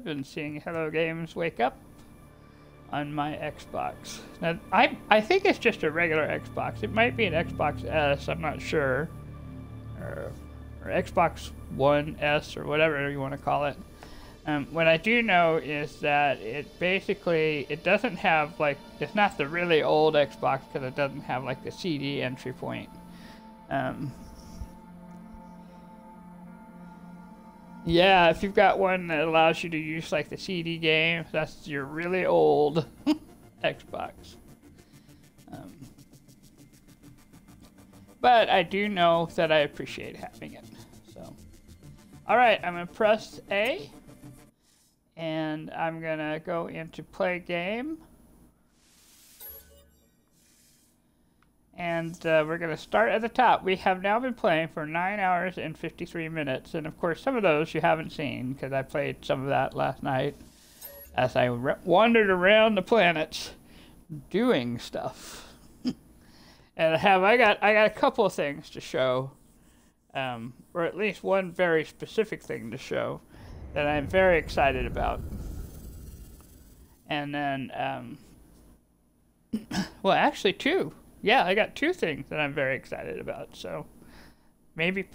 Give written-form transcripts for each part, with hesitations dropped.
live and seeing Hello Games wake up on my Xbox. Now, I think it's just a regular Xbox. It might be an Xbox S, I'm not sure. Or Xbox One S or whatever you want to call it. What I do know is that it basically, it doesn't have like, it's not the really old Xbox because it doesn't have like the CD entry point. Yeah, if you've got one that allows you to use like the CD games, that's your really old Xbox. But I do know that I appreciate having it. So, all right, I'm gonna press A, and I'm gonna go into play game. And we're going to start at the top. We have now been playing for 9 hours and 53 minutes. And of course, some of those you haven't seen because I played some of that last night as I wandered around the planets doing stuff. And I got a couple of things to show, or at least one very specific thing to show that I'm very excited about. And then, well, actually two. Yeah, I got two things that I'm very excited about, so maybe...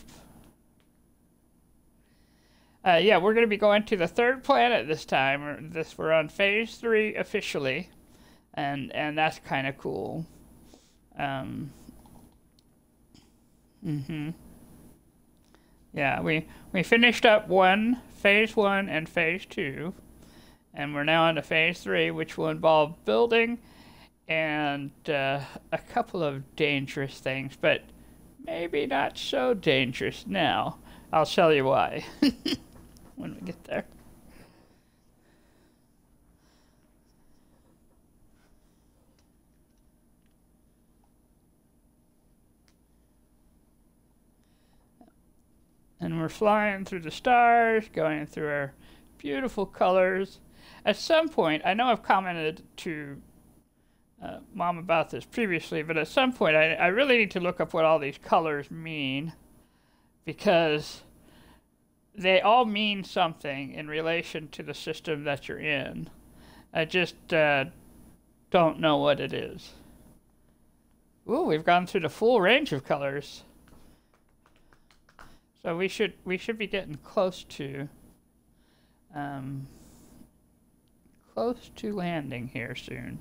yeah, we're going to be going to the third planet this time. We're on Phase 3 officially, and that's kind of cool. Yeah, we finished up Phase 1 and Phase 2, and we're now on to Phase 3, which will involve building and a couple of dangerous things, but maybe not so dangerous now. I'll tell you why when we get there. And we're flying through the stars, going through our beautiful colors. At some point, I know I've commented to Mom about this previously, but at some point I really need to look up what all these colors mean, because they all mean something in relation to the system that you're in. I just don't know what it is. Ooh, we've gone through the full range of colors. So we should be getting close to landing here soon.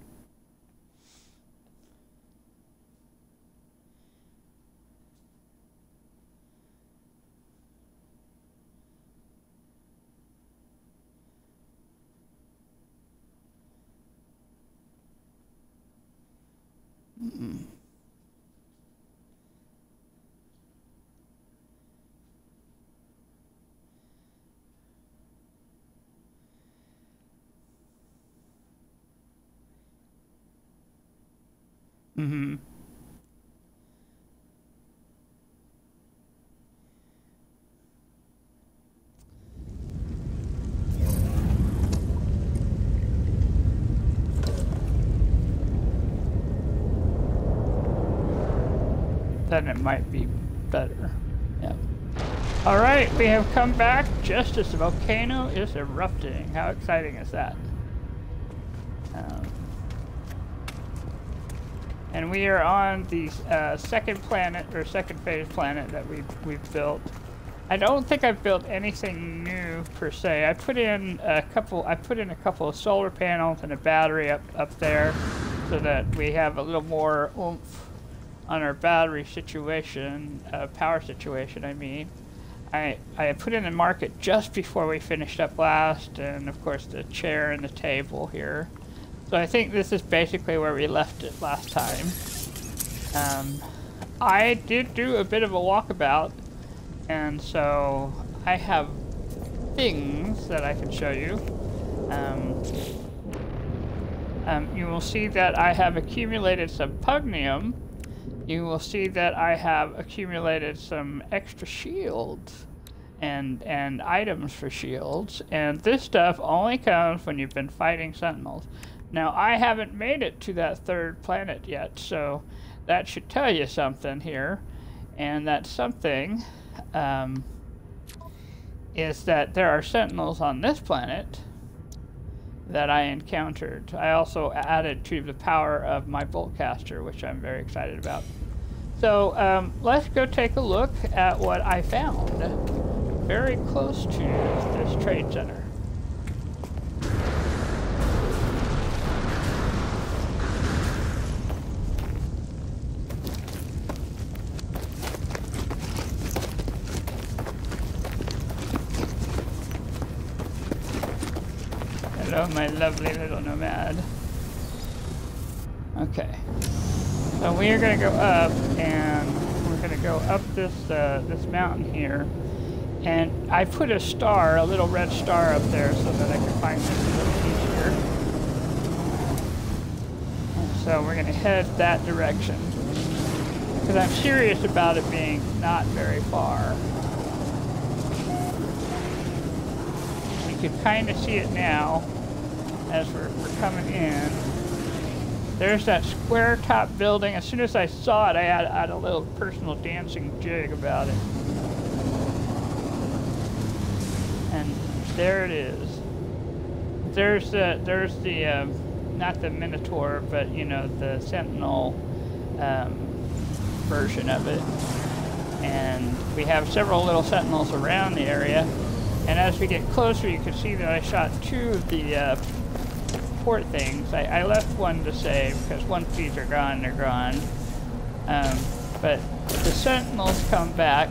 Then it might be better. Yeah. All right, we have come back just as the volcano is erupting. How exciting is that? And we are on the second planet, or second phase planet that we've built. I don't think I've built anything new per se. I put in a couple of solar panels and a battery up there, so that we have a little more oomph on our battery situation, power situation, I mean. I put in the market just before we finished up last, and of course the chair and the table here. So I think this is basically where we left it last time. I did do a bit of a walkabout, and so I have things that I can show you. You will see that I have accumulated some pugnium. You will see that I have accumulated some extra shields and items for shields, and this stuff only comes when you've been fighting sentinels. Now, I haven't made it to that third planet yet, so that should tell you something here, and that something is that there are sentinels on this planet, that I encountered. I also added to the power of my Voltcaster, which I'm very excited about. So let's go take a look at what I found very close to this trade center. Hello, my lovely little nomad. Okay. So we are going to go up, and we're going to go up this this mountain here. And I put a star, a little red star up there so that I can find this a little easier. And so we're going to head that direction. Because I'm serious about it being not very far. You can kind of see it now as we're coming in. There's that square top building. As soon as I saw it, I had a little personal dancing jig about it. And there it is. There's the not the Minotaur, but you know, the Sentinel version of it. And we have several little Sentinels around the area. And as we get closer, you can see that I shot two of the port things. I left one to save because once these are gone, they're gone. But the Sentinels come back.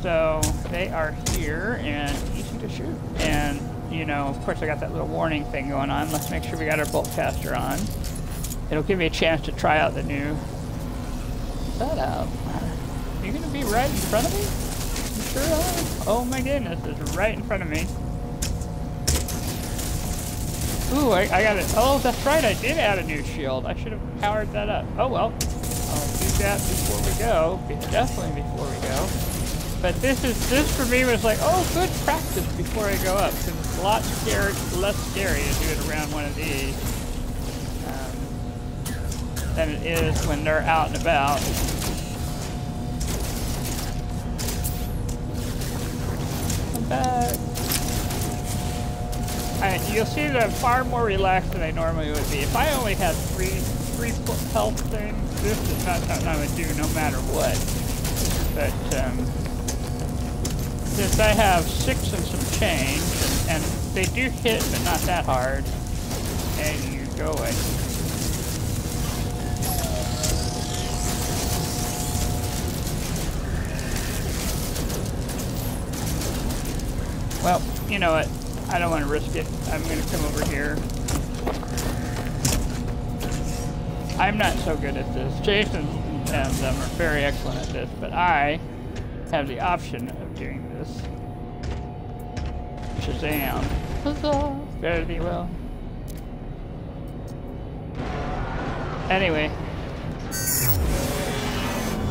So they are here and easy to shoot. And, you know, of course I got that little warning thing going on. Let's make sure we got our Boltcaster on. It'll give me a chance to try out the new setup. Are you going to be right in front of me? You sure are? Oh my goodness, it's right in front of me. Ooh, I got it. Oh, that's right, I did add a new shield. I should have powered that up. Oh well, I'll do that before we go. Definitely before we go. But this for me was like, oh, good practice before I go up, because it's a lot less scary to do it around one of these than it is when they're out and about. Come back. You'll see that I'm far more relaxed than I normally would be. If I only had three health things, this is not something I would do no matter what. But since I have 6 and some change, and they do hit, but not that hard, and you go away. Well, you know what? I don't want to risk it. I'm going to come over here. I'm not so good at this. Jason and them are very excellent at this, but I have the option of doing this. Shazam. Huzzah! Better be well. Anyway.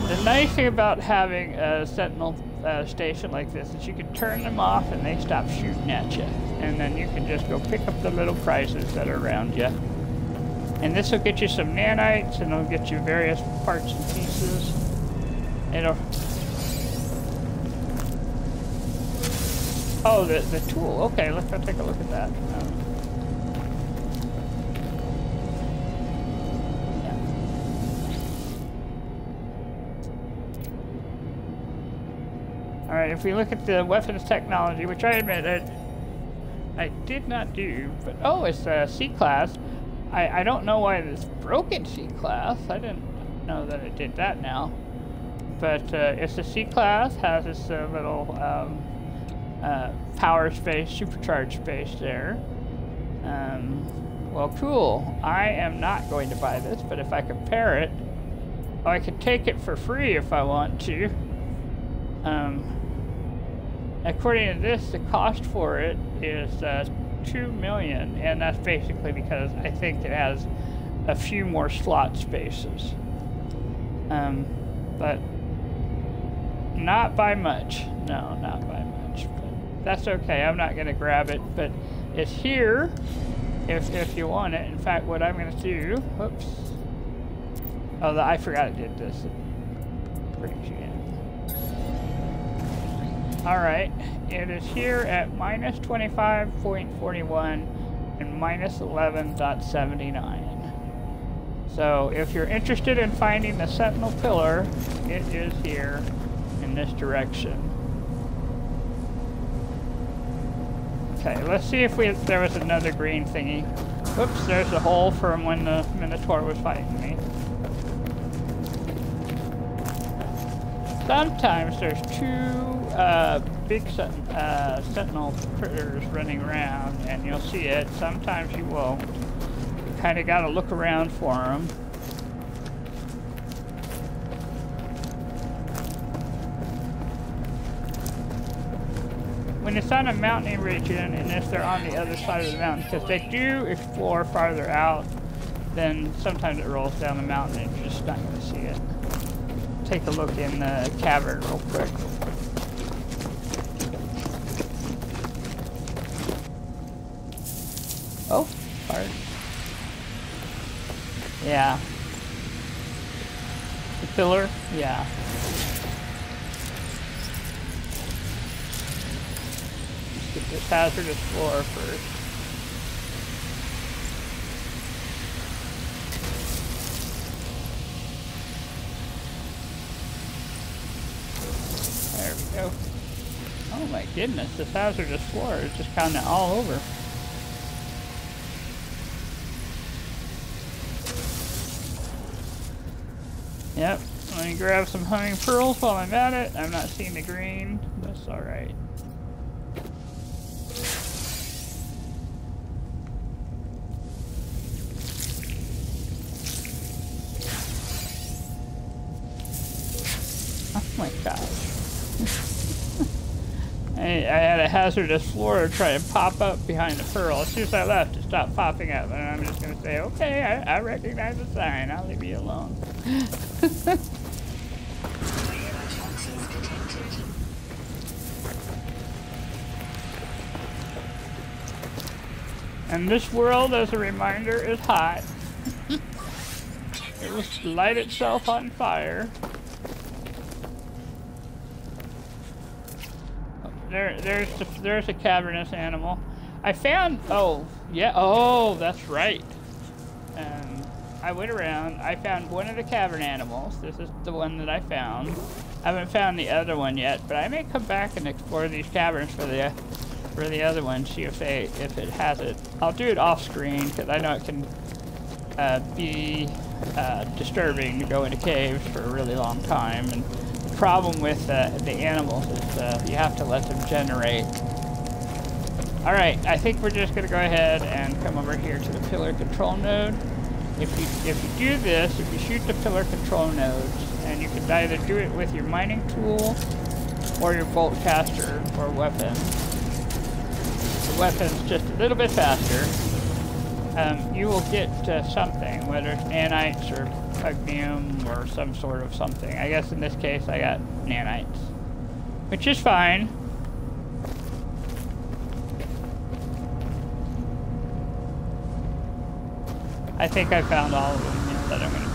The nice thing about having a Sentinel station like this is you can turn them off and they stop shooting at you. And then you can just go pick up the little prizes that are around you. And this will get you some nanites, and it'll get you various parts and pieces. It'll... Oh, the tool. Okay, let's go take a look at that. Alright, if we look at the weapons technology, which I admit I did not do, but oh, it's a C-class. I don't know why it's broken C-class. I didn't know that it did that now. But it's a C-class, has this little power space, supercharged space there. Well, cool. I am not going to buy this, but if I compare it, oh, I could take it for free if I want to. According to this, the cost for it is $2 million, and that's basically because I think it has a few more slot spaces. But not by much. No, not by much. But that's okay. I'm not going to grab it, but it's here if you want it. In fact, what I'm going to do... Whoops. Oh, I forgot it did this. It brings you in. Alright, it is here at minus 25.41 and minus 11.79. So if you're interested in finding the Sentinel Pillar, it is here in this direction. Okay, let's see if there was another green thingy. Oops, there's a hole from when the Minotaur was fighting me. Sometimes there's two big sentinel critters running around, and you'll see it. Sometimes you won't. You kind of got to look around for them. When it's on a mountainy region, and if they're on the other side of the mountain, because they do explore farther out, then sometimes it rolls down the mountain and you're just not going to see it. Take a look in the cavern real quick. Oh, hard. Yeah. The pillar? Yeah. Let's get this hazardous floor first. There we go. Oh my goodness, this hazardous floor is just kind of all over. Yep, let me grab some humming pearls while I'm at it. I'm not seeing the green. That's alright. Oh my gosh. I had a hazardous floor try to pop up behind the pearl. As soon as I left, it stopped popping up. And I'm just going to say, okay, I recognize the sign. I'll leave you alone. And this world, as a reminder, is hot. It will light itself on fire. There's a cavernous animal. I found, oh, yeah, oh, that's right. I went around, I found one of the cavern animals. This is the one that I found. I haven't found the other one yet, but I may come back and explore these caverns for the other one, see if it has it. I'll do it off screen, because I know it can be disturbing to go into caves for a really long time. And the problem with the animals is you have to let them generate. Alright, I think we're just going to go ahead and come over here to the pillar control node. If you do this, if you shoot the pillar control nodes, and you can either do it with your mining tool or your bolt caster or weapon. The weapon's just a little bit faster. You will get something, whether it's nanites or pugnium or some sort of something. I guess in this case I got nanites, which is fine. I think I found all of them, yeah, that I'm gonna,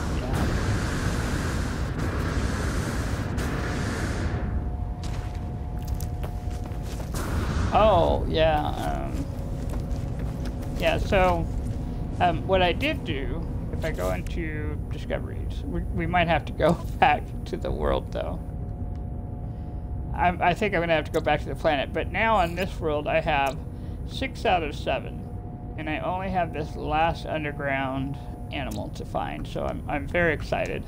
yeah. Oh, yeah, yeah, so, what I did do, if I go into discoveries, we might have to go back to the world, though. I think I'm gonna have to go back to the planet, but now on this world I have 6 out of 7. And I only have this last underground animal to find, so I'm very excited.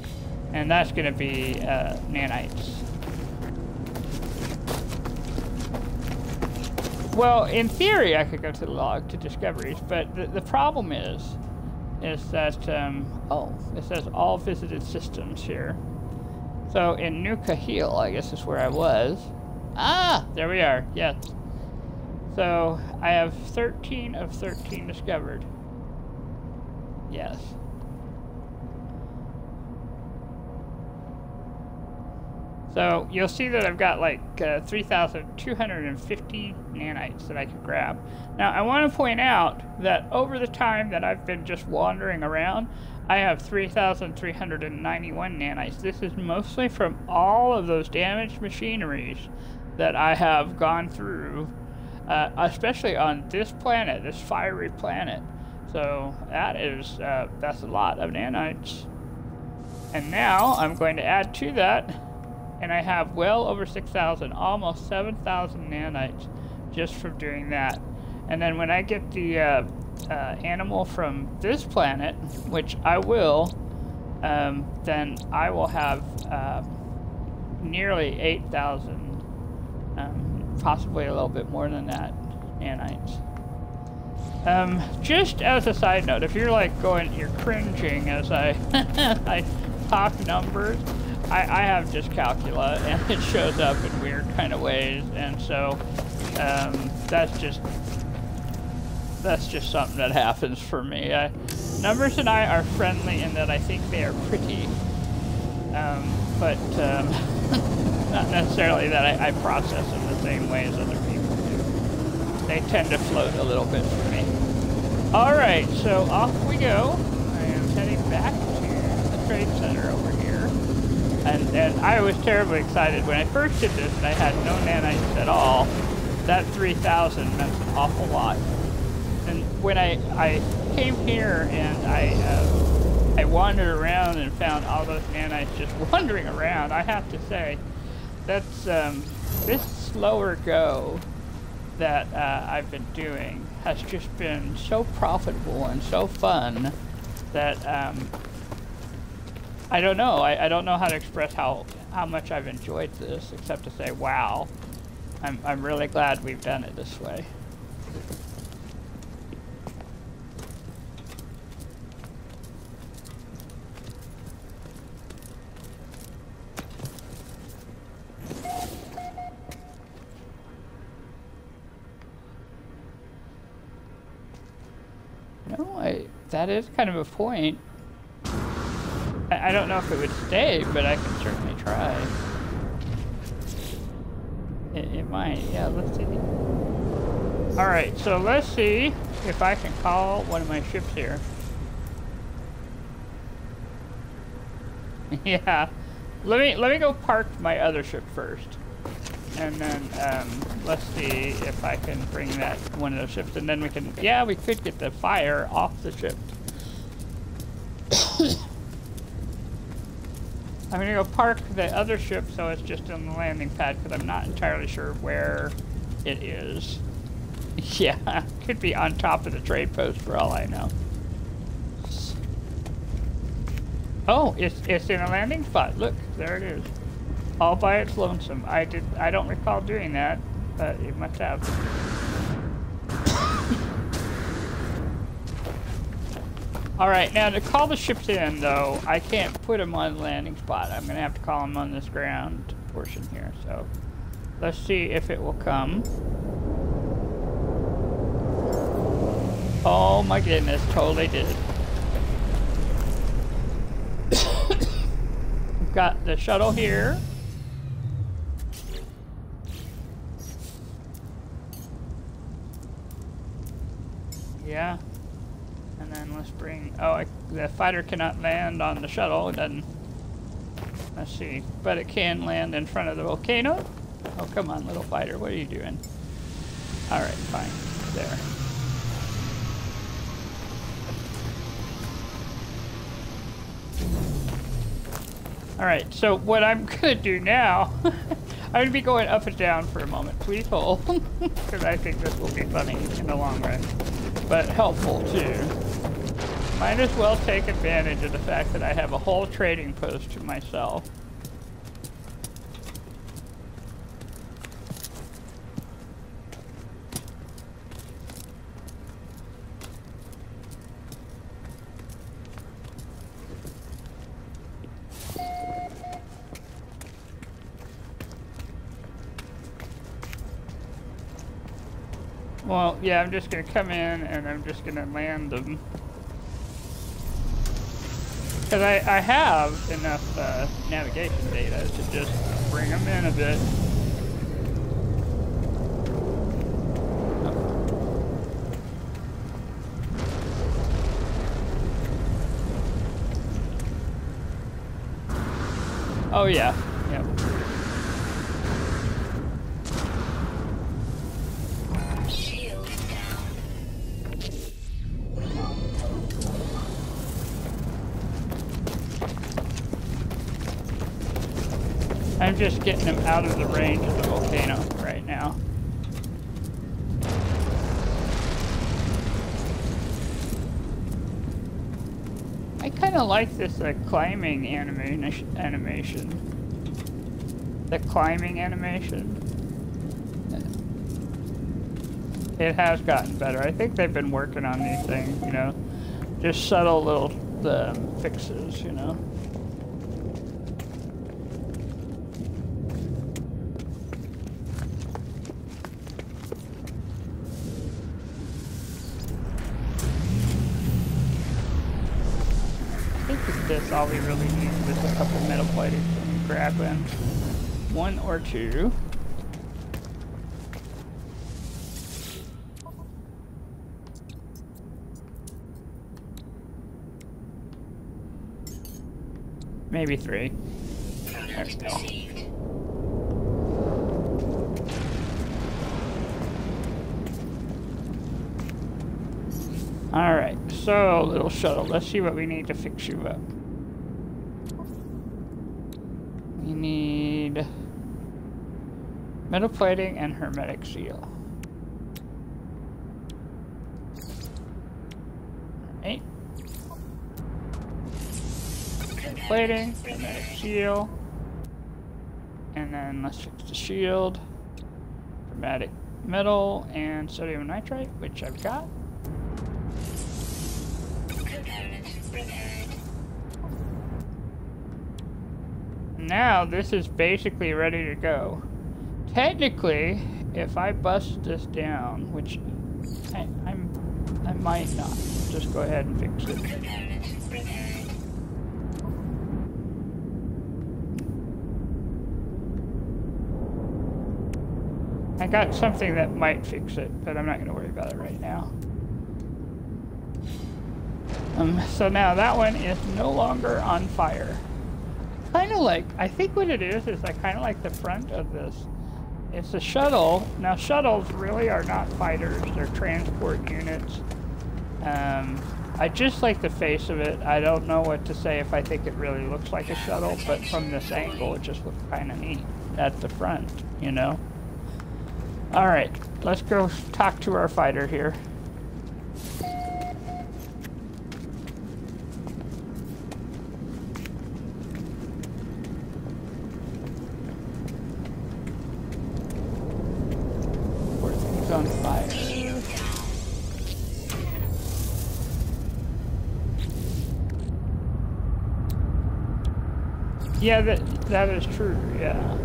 And that's going to be nanites. Well, in theory, I could go to the log to discoveries, but the problem is that, oh, it says all visited systems here. So in New Kahil, I guess is where I was. Ah, there we are, yes. So, I have 13 of 13 discovered. Yes. So, you'll see that I've got like 3,250 nanites that I could grab. Now, I want to point out that over the time that I've been just wandering around, I have 3,391 nanites. This is mostly from all of those damaged machineries that I have gone through especially on this planet, this fiery planet. So that is, that's a lot of nanites. And now I'm going to add to that, and I have well over 6,000, almost 7,000 nanites just from doing that. And then when I get the animal from this planet, which I will, then I will have nearly 8,000, possibly a little bit more than that, nanites. Just as a side note, if you're like you're cringing as I I talk numbers, I have dyscalculia and it shows up in weird kind of ways, and so that's just something that happens for me. Numbers and I are friendly in that I think they are pretty, but not necessarily that I process them the same way as other people do. They tend to float a little bit for me. Alright, so off we go. I am heading back to the trade center over here. And I was terribly excited when I first did this and I had no nanites at all. That 3,000 meant an awful lot. And when I came here and I wandered around and found all those nanites just wandering around, I have to say, that's this slower go that I've been doing has just been so profitable and so fun that I don't know. I don't know how to express how much I've enjoyed this, except to say, wow, I'm really glad we've done it this way. That is kind of a point. I don't know if it would stay, but I can certainly try. It might, yeah, let's see. Alright, so let's see if I can call one of my ships here. Yeah, let me go park my other ship first. And then, let's see if I can bring that one of those ships, and then we can, yeah, we could get the fire off the ship. I'm gonna go park the other ship so it's just on the landing pad, because I'm not entirely sure where it is. Yeah, could be on top of the trade post for all I know. Oh, it's in a landing spot. Look, there it is. All by its lonesome. I don't recall doing that, but it must have. Alright, now to call the ships in, though, I can't put them on the landing spot. I'm going to have to call them on this ground portion here, so let's see if it will come. Oh my goodness, totally did. We've got the shuttle here. Yeah. And then let's bring, the fighter cannot land on the shuttle, it doesn't, let's see, but it can land in front of the volcano. Oh, come on, little fighter, what are you doing? Alright, fine, there. Alright, so what I'm gonna do now, I'm gonna be going up and down for a moment. Please hold, because I think this will be funny in the long run, but helpful too. Might as well take advantage of the fact that I have a whole trading post to myself. Well, yeah, I'm just gonna come in and I'm just gonna land them. Because I have enough navigation data to just bring them in a bit. Oh yeah, yep. I'm just getting them out of the range of the volcano right now. I kind of like this climbing animation. The climbing animation. It has gotten better. I think they've been working on these things, you know, just subtle little fixes, you know. This all we really need is a couple metal plates and grab them. One or two. Maybe three. There we go. Alright, so little shuttle, let's see what we need to fix you up. We need metal plating and hermetic seal. Alright. Metal plating, hermetic seal. And then let's fix the shield. Chromatic metal and sodium nitrite, which I've got. Now this is basically ready to go. Technically, if I bust this down, which I might not, just go ahead and fix it. I got something that might fix it, but I'm not going to worry about it right now. So now that one is no longer on fire. Kind of like, I think what it is I kind of like the front of this. It's a shuttle. Now shuttles really are not fighters, they're transport units. I just like the face of it. I don't know what to say if I think it really looks like a shuttle, but from this angle it just looks kind of neat at the front, you know? Alright, let's go talk to our fighter here. On fire. Yeah, that is true, yeah.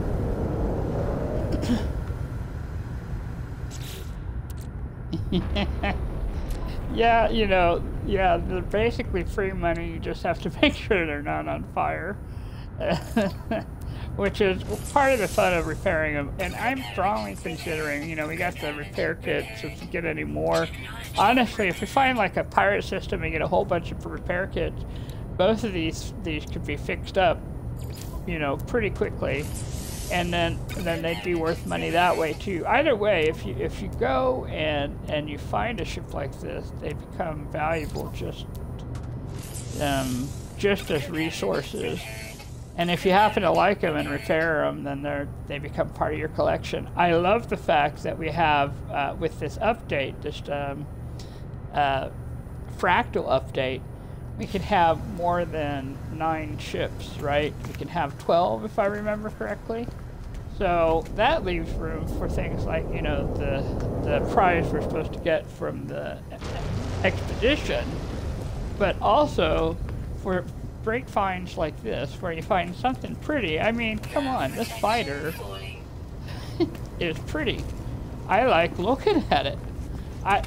Yeah, you know, yeah, they're basically free money, you just have to make sure they're not on fire. Which is part of the fun of repairing them. And I'm strongly considering, you know, we got the repair kits, if we get any more. Honestly, if we find like a pirate system and get a whole bunch of repair kits, both of these could be fixed up, you know, pretty quickly. And then they'd be worth money that way too. Either way, if you go and you find a ship like this, they become valuable just as resources. And if you happen to like them and repair them, then they become part of your collection. I love the fact that we have, with this update, this fractal update, we can have more than 9 ships, right? We can have 12, if I remember correctly. So that leaves room for things like, you know, the prize we're supposed to get from the expedition, but also for break finds like this, where you find something pretty. I mean, come on, this fighter is pretty. I like looking at it.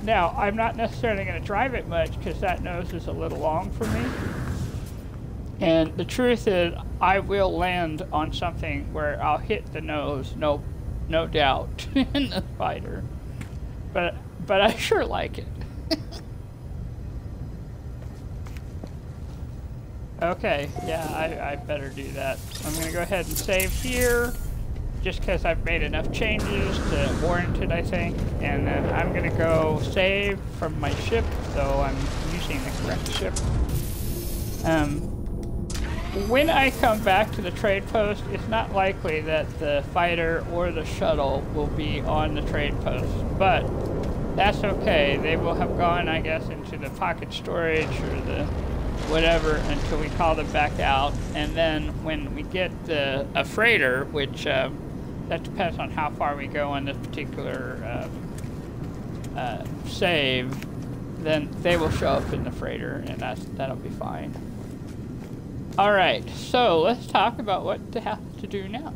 Now, I'm not necessarily going to drive it much, because that nose is a little long for me. And the truth is, I will land on something where I'll hit the nose, no doubt, in the fighter. But I sure like it. Okay, yeah, I better do that. I'm going to go ahead and save here, just because I've made enough changes to warrant it, I think. And then I'm going to go save from my ship, so I'm using the correct ship. when I come back to the trade post, it's not likely that the fighter or the shuttle will be on the trade post, but that's okay. They will have gone, I guess, into the pocket storage or the whatever until we call them back out. And then when we get a freighter, which that depends on how far we go on this particular save, then they will show up in the freighter, and that'll be fine. All right, so let's talk about what to have to do now.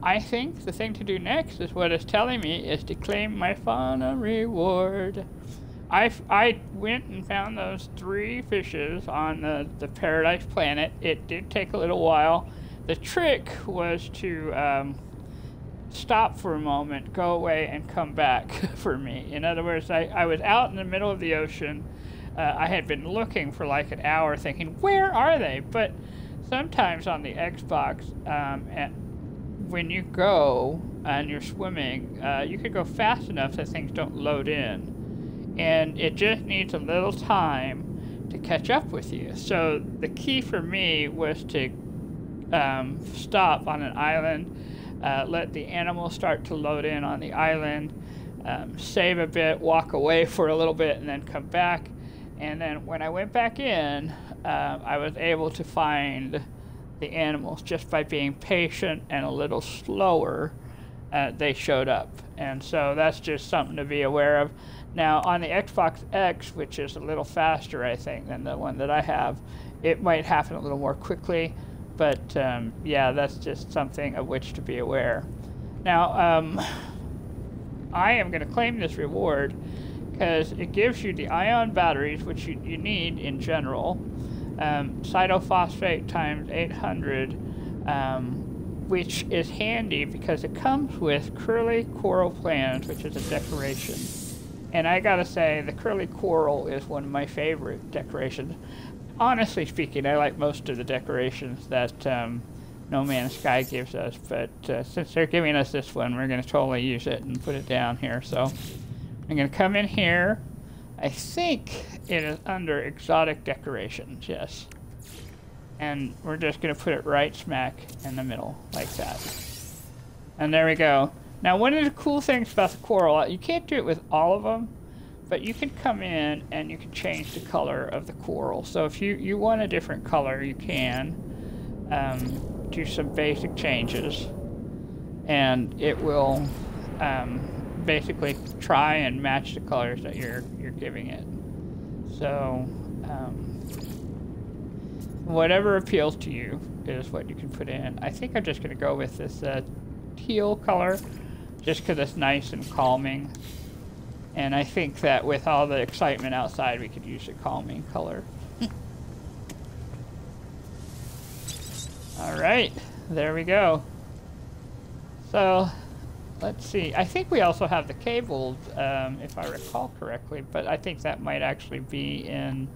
I think the thing to do next is what it's telling me is to claim my fauna reward. I went and found those 3 fishes on the Paradise Planet. It did take a little while. The trick was to stop for a moment, go away, and come back for me. In other words, I was out in the middle of the ocean. I had been looking for like an hour thinking, where are they? But sometimes on the Xbox, when you go and you're swimming, you could go fast enough that things don't load in. And it just needs a little time to catch up with you. So the key for me was to stop on an island, let the animals start to load in on the island, save a bit, walk away for a little bit, and then come back. And then when I went back in, I was able to find the animals just by being patient and a little slower. They showed up, and so that's just something to be aware of. Now on the Xbox X, which is a little faster, I think, than the one that I have, it might happen a little more quickly, but yeah, that's just something of which to be aware. Now I am going to claim this reward because it gives you the ion batteries, which you need in general, cytophosphate times 800, which is handy because it comes with curly coral plants, which is a decoration. And I gotta say, the curly coral is one of my favorite decorations. Honestly speaking, I like most of the decorations that NoMan'sSky gives us, but since they're giving us this one, we're gonna totally use it and put it down here. So I'm going to come in here. I think it is under exotic decorations, yes. And we're just going to put it right smack in the middle, like that. And there we go. Now, one of the cool things about the coral, you can't do it with all of them, but you can come in and you can change the color of the coral. So if you want a different color, you can do some basic changes, and it will basically try and match the colors that you're giving it. So whatever appeals to you is what you can put in. I think I'm just going to go with this teal color just because it's nice and calming, and I think that with all the excitement outside we could use a calming color. Alright, there we go. So let's see. I think we also have the cables, if I recall correctly, but I think that might actually be in...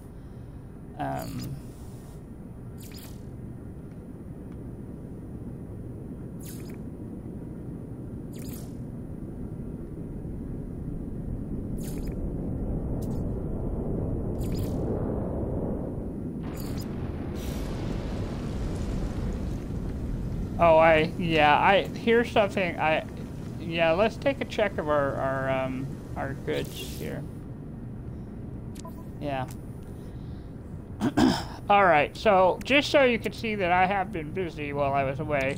Oh, here's something yeah, let's take a check of our goods here. Yeah. Alright, so just so you can see that I have been busy while I was away,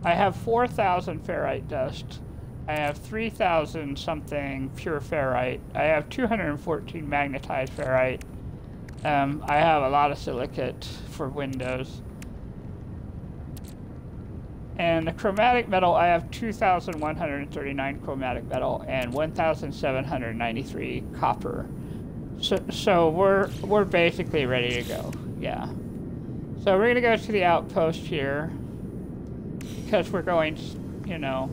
I have 4,000 ferrite dust. I have 3,000 something pure ferrite. I have 214 magnetized ferrite. I have a lot of silicate for windows. And the chromatic metal, I have 2,139 chromatic metal and 1,793 copper. So we're basically ready to go. Yeah. So we're gonna go to the outpost here because we're going, you know.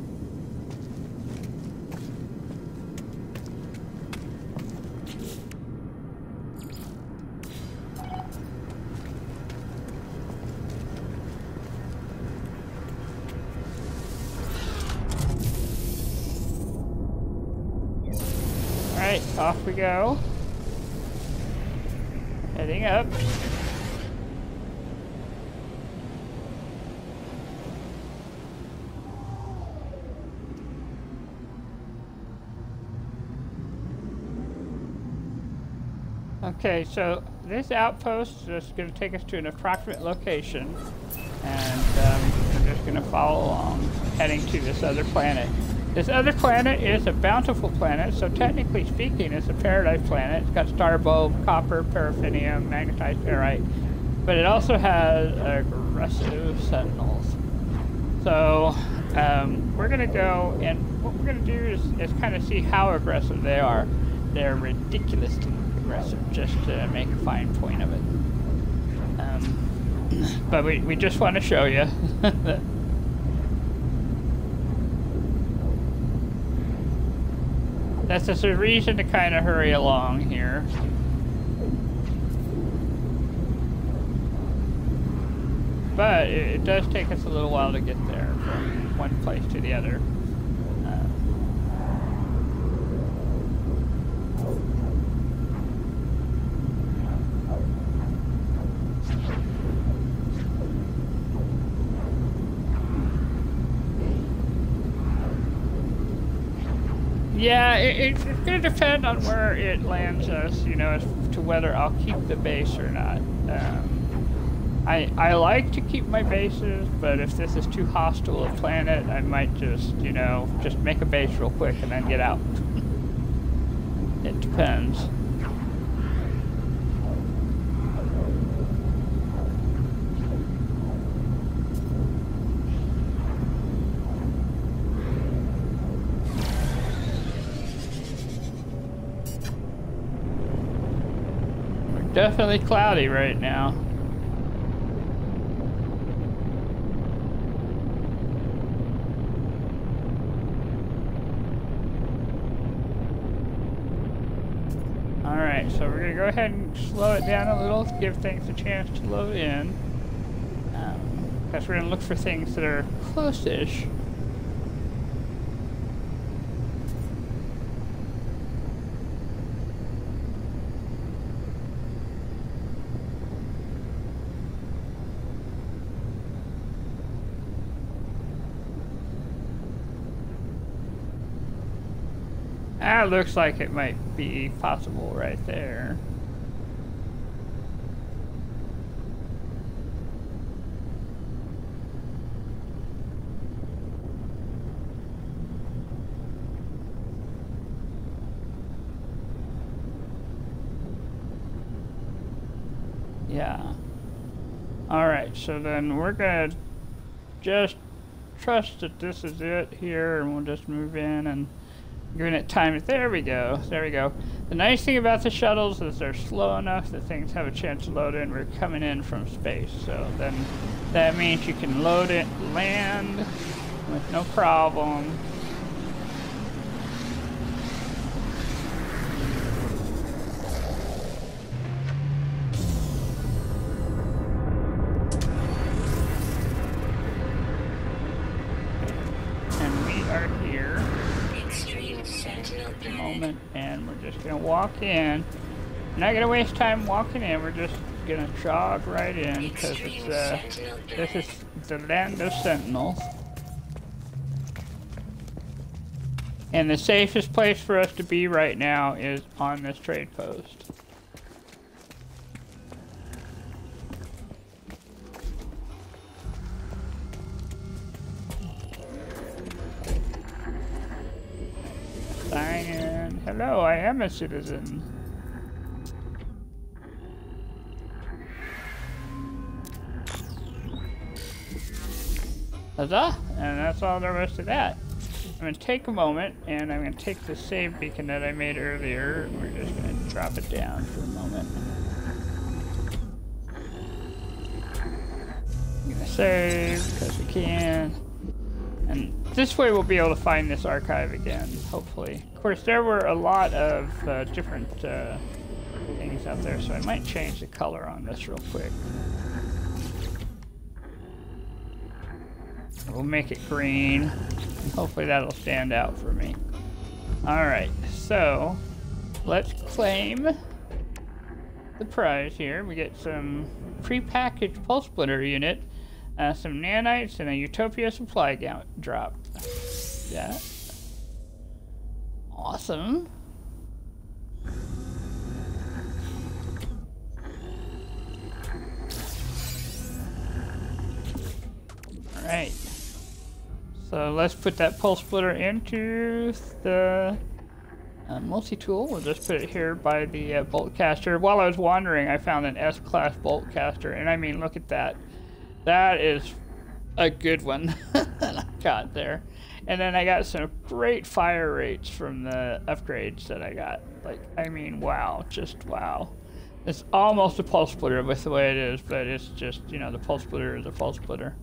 Alright, off we go. Heading up. Okay, so this outpost is just going to take us to an approximate location, and we're just going to follow along, heading to this other planet. This other planet is a bountiful planet, so technically speaking, it's a paradise planet. It's got starbulb, copper, paraffinium, magnetized ferrite, but it also has aggressive sentinels. So we're going to go, and what we're going to do is kind of see how aggressive they are. They're ridiculously aggressive, just to make a fine point of it. But we just want to show you. That's just a reason to kind of hurry along here. But it does take us a little while to get there from one place to the other. Yeah, it's going to depend on where it lands us, you know, as to whether I'll keep the base or not. I like to keep my bases, but if this is too hostile a planet, I might just, you know, just make a base real quick and then get out. It depends. Definitely cloudy right now. Alright, so we're going to go ahead and slow it down a little to give things a chance to load in. Because we're going to look for things that are close-ish. That looks like it might be possible right there. Yeah. Alright, so then we're gonna just trust that this is it here, and we'll just move in and giving it time. There we go. There we go. The nice thing about the shuttles is they're slow enough that things have a chance to load in. We're coming in from space, so then that means you can load it, land with no problem. And we are here. Moment, and we're just gonna walk in. We're not gonna waste time walking in. We're just gonna jog right in because it's this is the land of sentinels, and the safest place for us to be right now is on this trade post. Sign in. Hello, I am a citizen. Huzzah! And that's all there was to that. I'm going to take a moment, and I'm going to take the save beacon that I made earlier, and we're just going to drop it down for a moment. I'm going to save, because we can. And this way we'll be able to find this archive again, hopefully. Of course, there were a lot of different things out there, so I might change the color on this real quick. We'll make it green, and hopefully that'll stand out for me. Alright, so let's claim the prize here. We get some pre-packaged pulse splitter unit, some nanites, and a Utopia supply drop. Yeah. Awesome. Alright. So let's put that pulse splitter into the multi-tool. We'll just put it here by the bolt caster. While I was wandering, I found an S-class bolt caster, and I mean, look at that. That is a good one that I got there. And then I got some great fire rates from the upgrades that I got. Like, I mean, wow, just wow. It's almost a pulse splitter with the way it is, but it's just, you know, the pulse splitter is a pulse splitter.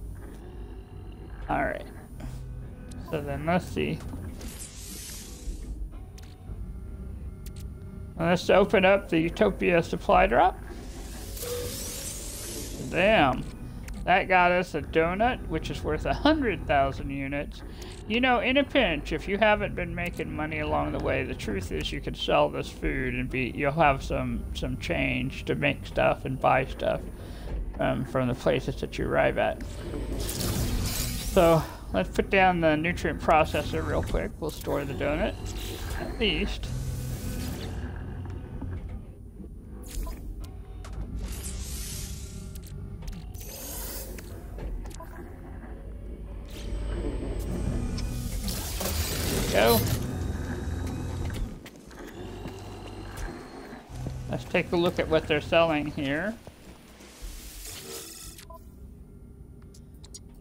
Alright. So then let's see. Let's open up the Utopia supply drop. Damn. That got us a donut, which is worth 100,000 units. You know, in a pinch, if you haven't been making money along the way, the truth is you could sell this food and you'll have some change to make stuff and buy stuff from the places that you arrive at. So let's put down the nutrient processor real quick. We'll store the donut, at least. Go. Let's take a look at what they're selling here.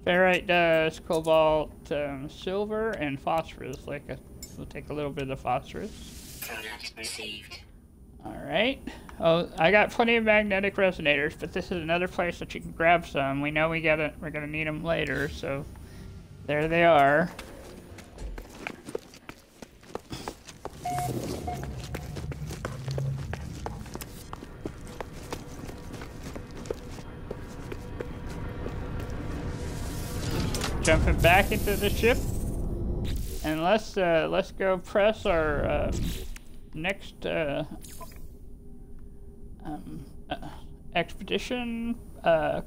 Ferrite dust, cobalt, silver, and phosphorus. We'll take a little bit of phosphorus. Product received. All right. Oh, I got plenty of magnetic resonators, but this is another place that you can grab some. We know we're gonna need them later, so there they are. Jumping back into the ship, and let's go press our next expedition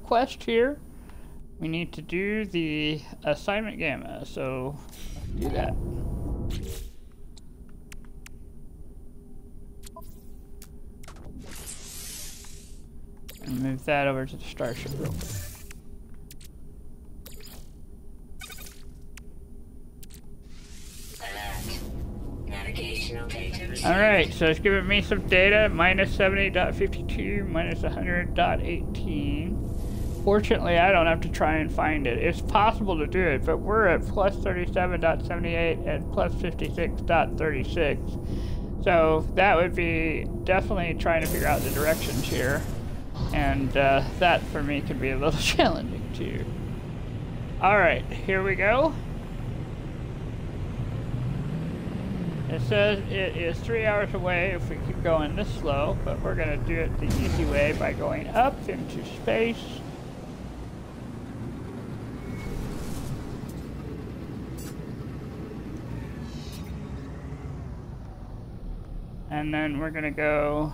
quest here. We need to do the assignment gamma, so let's do that. And move that over to the starship real quick. Alright, so it's giving me some data, minus 70.52, minus 100.18. Fortunately, I don't have to try and find it. It's possible to do it, but we're at plus 37.78 and plus 56.36. So that would be definitely trying to figure out the directions here. And that, for me, can be a little challenging, too. Alright, here we go. It says it is 3 hours away if we keep going this slow, but we're going to do it the easy way by going up into space. And then we're going to go...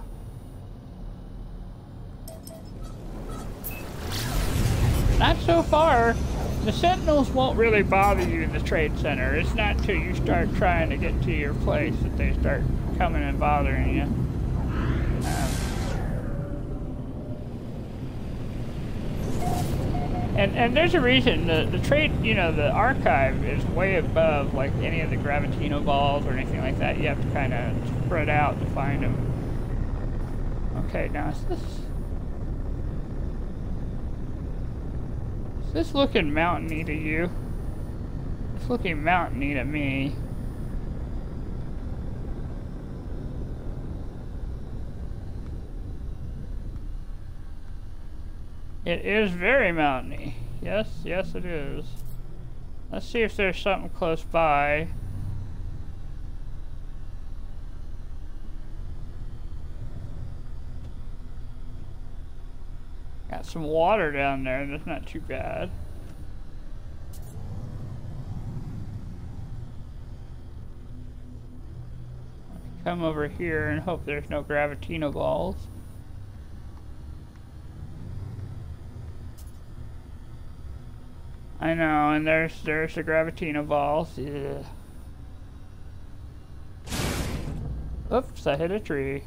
Not so far. The Sentinels won't really bother you in the trade center. It's not until you start trying to get to your place that they start coming and bothering you. And there's a reason. The trade, you know, the archive is way above like any of the Gravitino balls or anything like that. You have to kind of spread out to find them. Okay, now is this looking mountainy to you? It's looking mountainy to me. It is very mountainy. Yes, yes it is. Let's see if there's something close by. Got some water down there, that's not too bad. Come over here and hope there's no Gravitino balls. I know, and there's the Gravitino balls. Yeah. Oops, I hit a tree.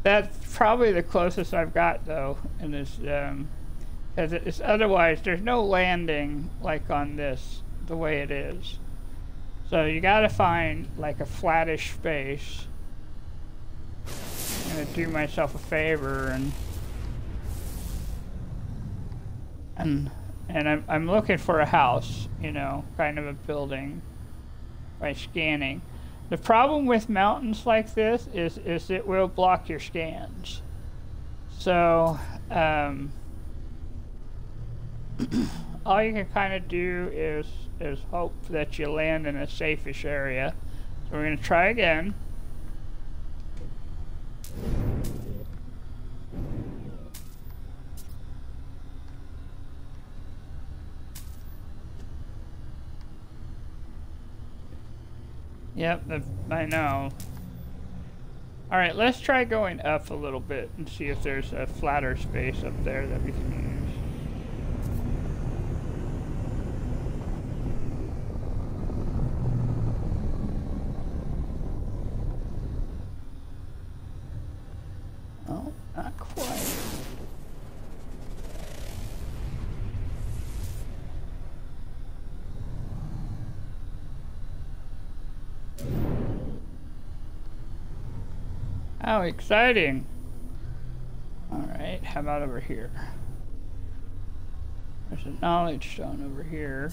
That's probably the closest I've got, though, in this, as it's otherwise, there's no landing like on this, the way it is. So you gotta find like a flattish space. I'm gonna do myself a favor and I'm looking for a house, you know, kind of a building by scanning. The problem with mountains like this is it will block your scans. So all you can kind of do is hope that you land in a safe-ish area. So we're going to try again. Yep, I know. Alright, let's try going up a little bit and see if there's a flatter space up there that we can use. Oh, not quite. How exciting! Alright, how about over here? There's a knowledge stone over here.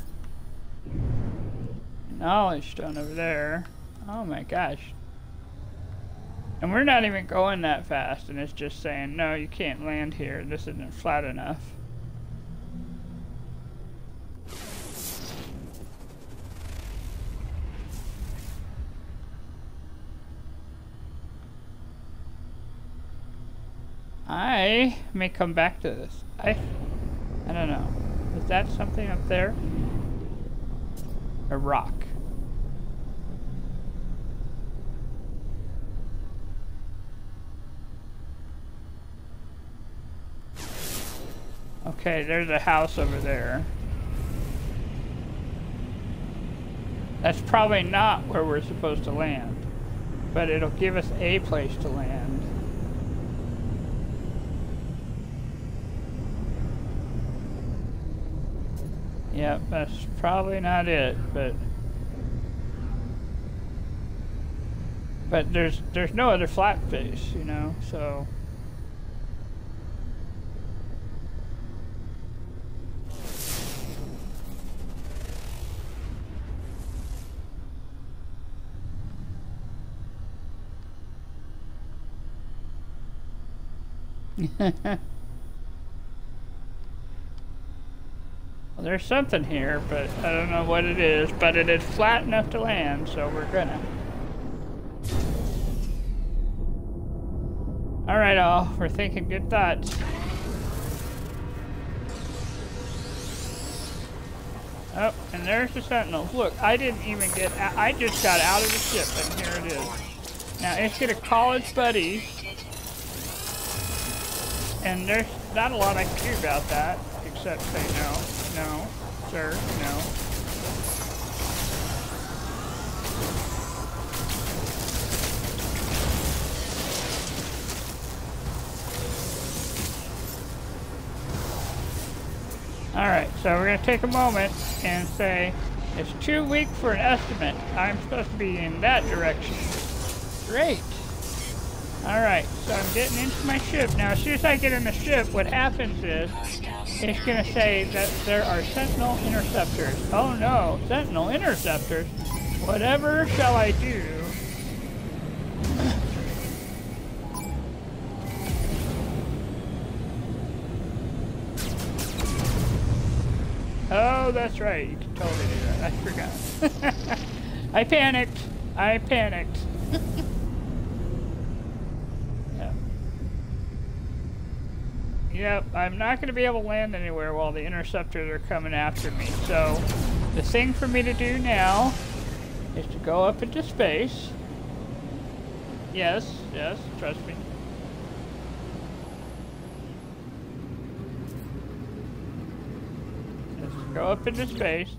Knowledge stone over there. Oh my gosh. And we're not even going that fast, and it's just saying, no, you can't land here. This isn't flat enough. I may come back to this. I don't know. Is that something up there? A rock. Okay, there's a house over there. That's probably not where we're supposed to land, but it'll give us a place to land. Yep, that's probably not it, but there's no other flat face, you know, so well, there's something here, but I don't know what it is, but it is flat enough to land, so we're gonna. Alright all, we're thinking good thoughts. Oh, and there's the sentinels. Look, I didn't even get out, I just got out of the ship, and here it is. Now, it's got a college buddy, and there's not a lot I can do about that, except say no. No, sir, no. Alright, so we're going to take a moment and say, it's too weak for an estimate. I'm supposed to be in that direction. Great. Alright, so I'm getting into my ship. Now, as soon as I get in the ship, what happens is, it's going to say that there are sentinel interceptors. Oh no, sentinel interceptors? Whatever shall I do? Oh, that's right, you can totally do that. I forgot. I panicked. I panicked. Yep, I'm not going to be able to land anywhere while the interceptors are coming after me. So, the thing for me to do now is to go up into space. Yes, yes, trust me. Just go up into space,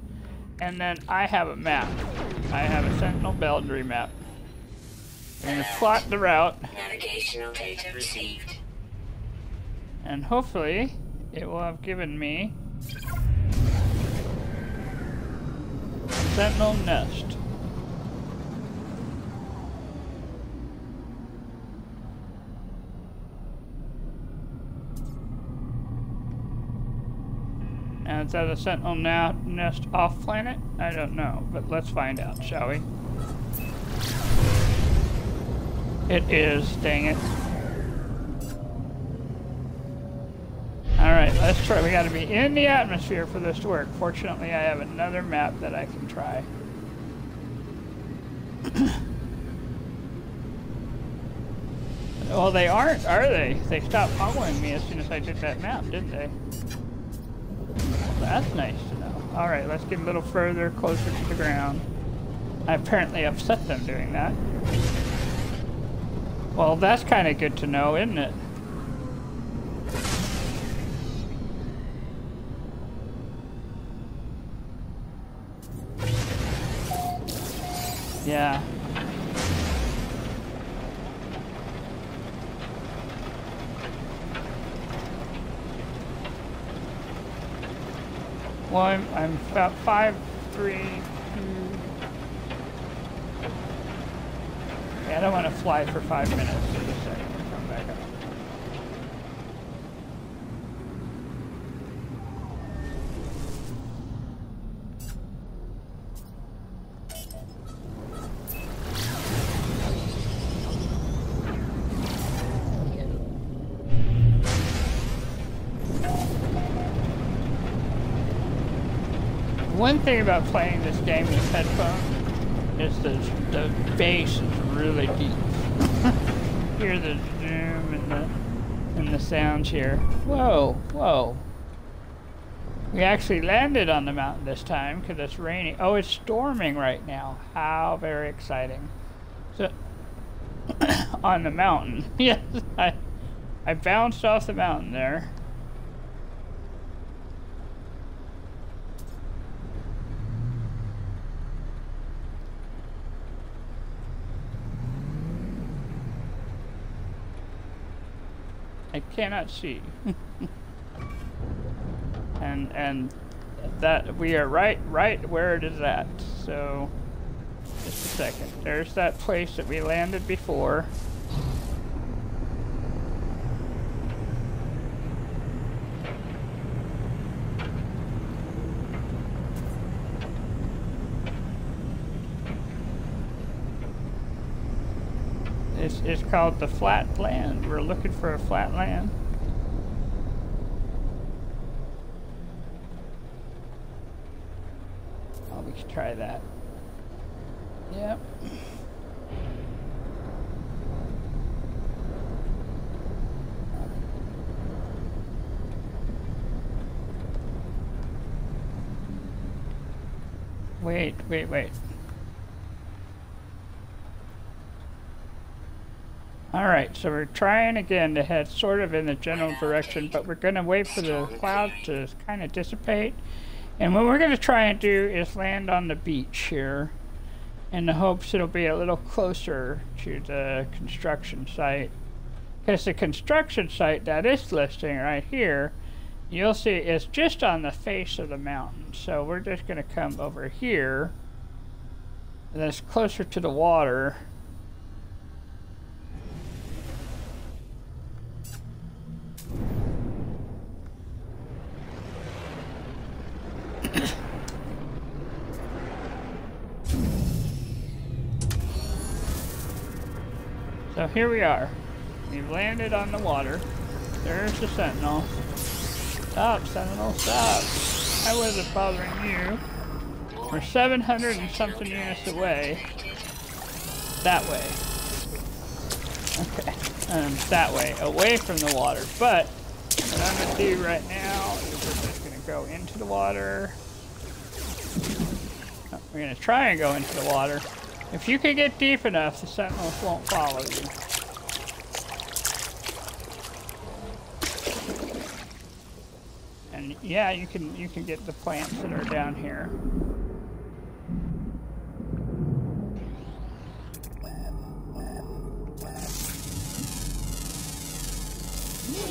and then I have a map. I have a Sentinel boundary map. We're gonna plot the route. Navigational data received. And hopefully it will have given me a sentinel nest. Now, is that a sentinel nest off planet? I don't know, but let's find out, shall we? It is, dang it. Alright, let's try. We gotta be in the atmosphere for this to work. Fortunately, I have another map that I can try. Well, they aren't, are they? They stopped following me as soon as I did that map, didn't they? Well, that's nice to know. Alright, let's get a little further, closer to the ground. I apparently upset them doing that. Well, that's kind of good to know, isn't it? Yeah. Well, I'm about 5'3". Yeah, I don't want to fly for 5 minutes. Just a second, come back up. One thing about playing this game with headphones is the bass is really deep. Hear the zoom and the sounds here. Whoa, whoa. We actually landed on the mountain this time because it's raining. Oh, it's storming right now. How very exciting. So, on the mountain. Yes, I bounced off the mountain there. I cannot see. and that we are right where it is at. So just a second. There's that place that we landed before. It's called the flat land. We're looking for a flat land. Oh, we could try that. Yep. Wait. Alright, so we're trying again to head sort of in the general direction, but we're going to wait for the clouds to kind of dissipate. And what we're going to try and do is land on the beach here in the hopes it'll be a little closer to the construction site. Because the construction site that is listing right here, you'll see it's just on the face of the mountain. So we're just going to come over here, and then it's closer to the water. So here we are. We've landed on the water. There's the Sentinel. Stop, Sentinel, stop. I wasn't bothering you. We're 700 and something units away. That way. Okay. That way, away from the water. But what I'm going to do right now is we're just going to go into the water. Oh, we're going to try and go into the water. If you can get deep enough, the Sentinels won't follow you. And yeah, you can get the plants that are down here.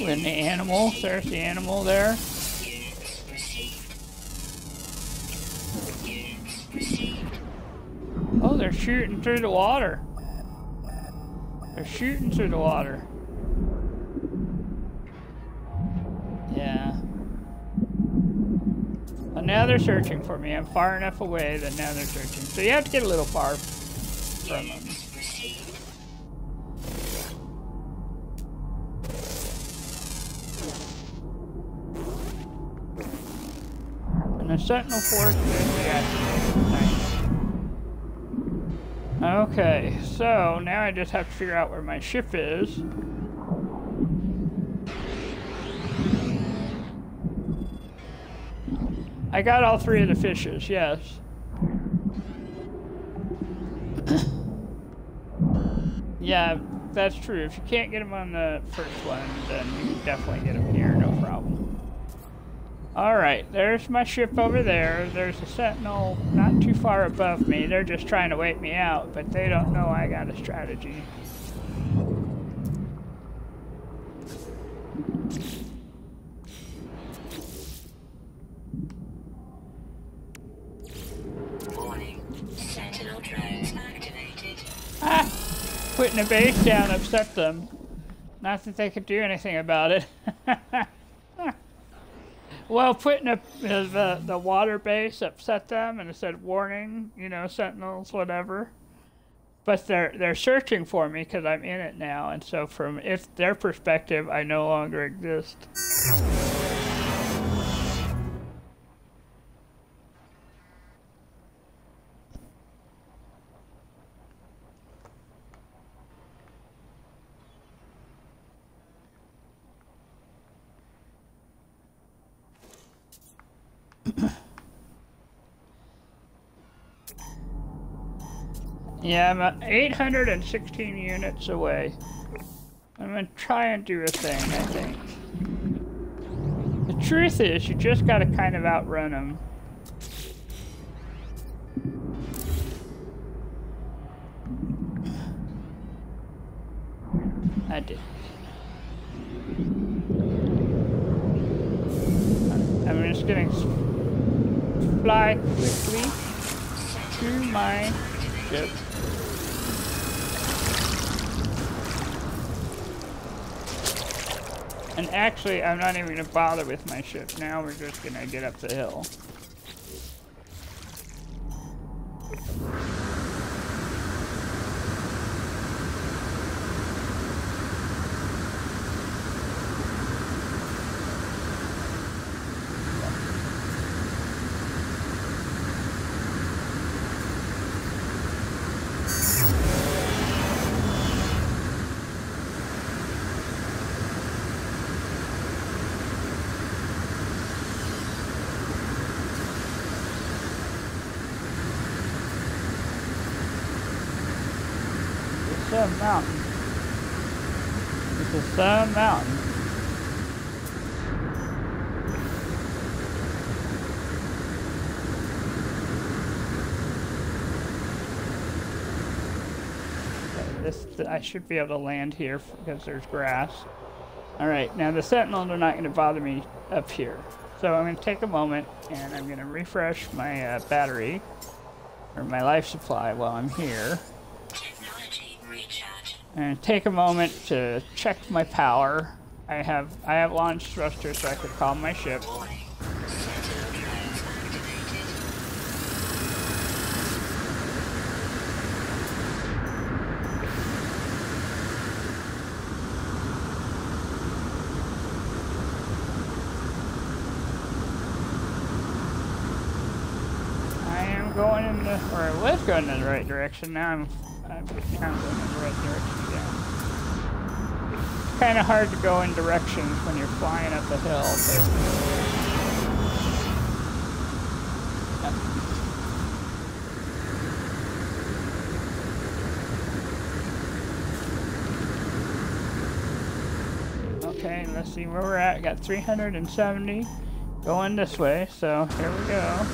And the animal, there's the animal there. Units received. Units received. Oh, they're shooting through the water. They're shooting through the water. Yeah. Well, now they're searching for me. I'm far enough away that now they're searching. So you have to get a little far from them. And the Sentinel Force is deactivated. Nice. Okay, so now I just have to figure out where my ship is. I got all 3 of the fishes, yes. Yeah, that's true. If you can't get them on the first one, then you can definitely get them here, no problem. Alright, there's my ship over there. There's a Sentinel not too far above me. They're just trying to wait me out, but they don't know I got a strategy. Warning. Sentinel drones activated. Ah! Putting a base down upset them. Not that they could do anything about it. Well, putting the water base upset them, and it said warning, you know, sentinels, whatever. But they're searching for me because I'm in it now, and so from their perspective, I no longer exist. Yeah, I'm at 816 units away. I'm gonna try and do a thing, I think. The truth is, you just gotta kind of outrun them. I did. I'm just gonna fly quickly to my ship. And actually, I'm not even going to bother with my ship. Now we're just going to get up the hill. Some mountain. This is some mountain. I should be able to land here because there's grass. Alright, now the Sentinels are not going to bother me up here. So I'm going to take a moment and I'm going to refresh my battery or my life supply while I'm here. And take a moment to check my power. I have launch thrusters so I could calm my ship. I am going in the, or I was going in the right direction. Now I'm going in the right direction again. It's kind of hard to go in directions when you're flying up a hill. But, okay, let's see where we're at. Got 370 going this way, so here we go.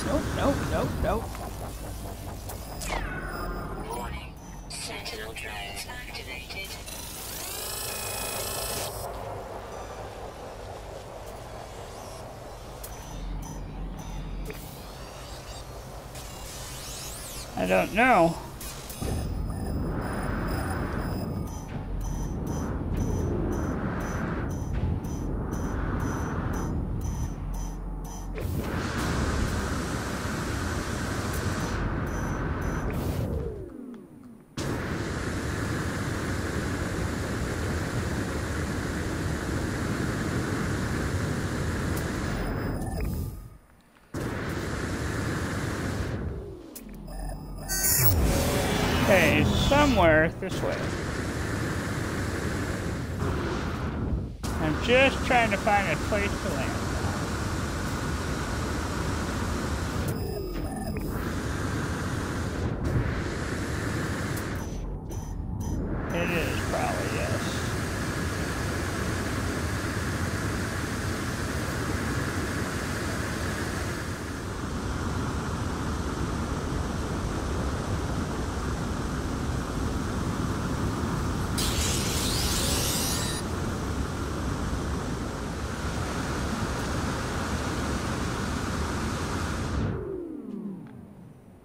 Nope, nope, nope, nope. Warning. Sentinel drones activated. I don't know. Okay, somewhere this way. I'm just trying to find a place to land. It is probably, yes.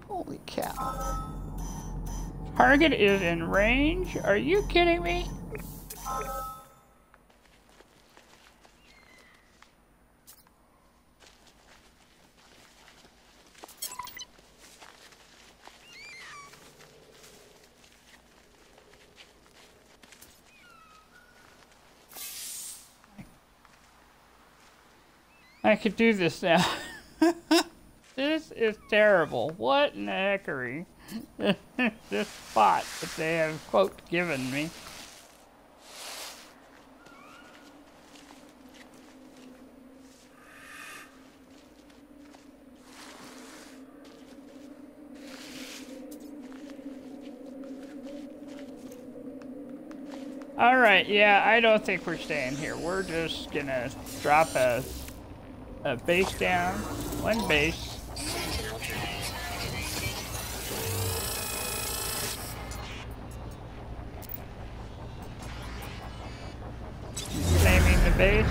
Holy cow. Target is in range? Are you kidding me? I could do this now. This is terrible. What in the heckery? This spot that they have, quote, given me. Alright, yeah, I don't think we're staying here. We're just gonna drop a base down. One base. Sentinel drones activated. Claiming the base.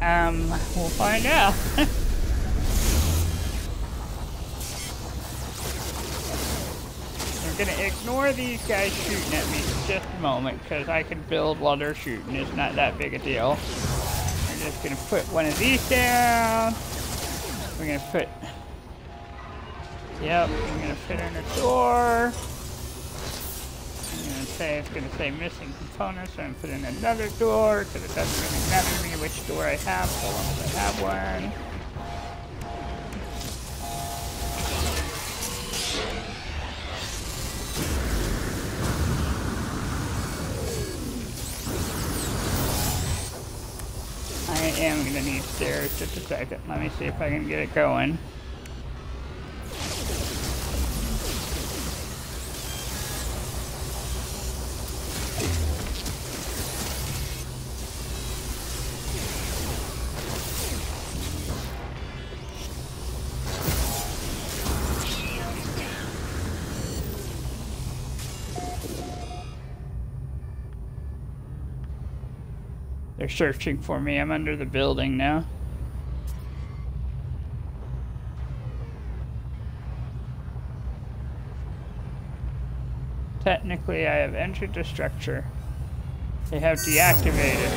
And we'll find out. I'm gonna ignore these guys shooting at me for just a moment, because I can build while they're shooting. It's not that big a deal. We're just gonna put one of these down. We're gonna put... Yep, we're gonna fit in a door. It's gonna say missing components, so I'm putting another door, because it doesn't really matter to me which door I have, so long as I have one. I am gonna need stairs, just a second. Let me see if I can get it going. They're searching for me. I'm under the building now. Technically, I have entered the structure. They have deactivated.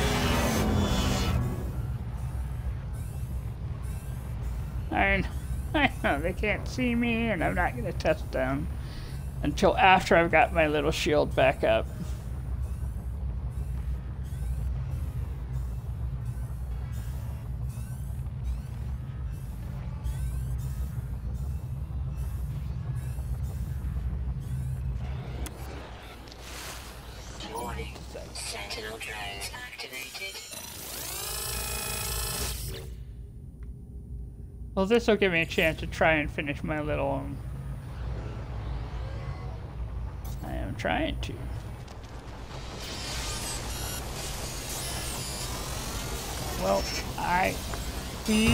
I know, they can't see me, and I'm not going to test them until after I've got my little shield back up. Warning. Sentinel drones activated. Well, this will give me a chance to try and finish my little... I am trying to. well, please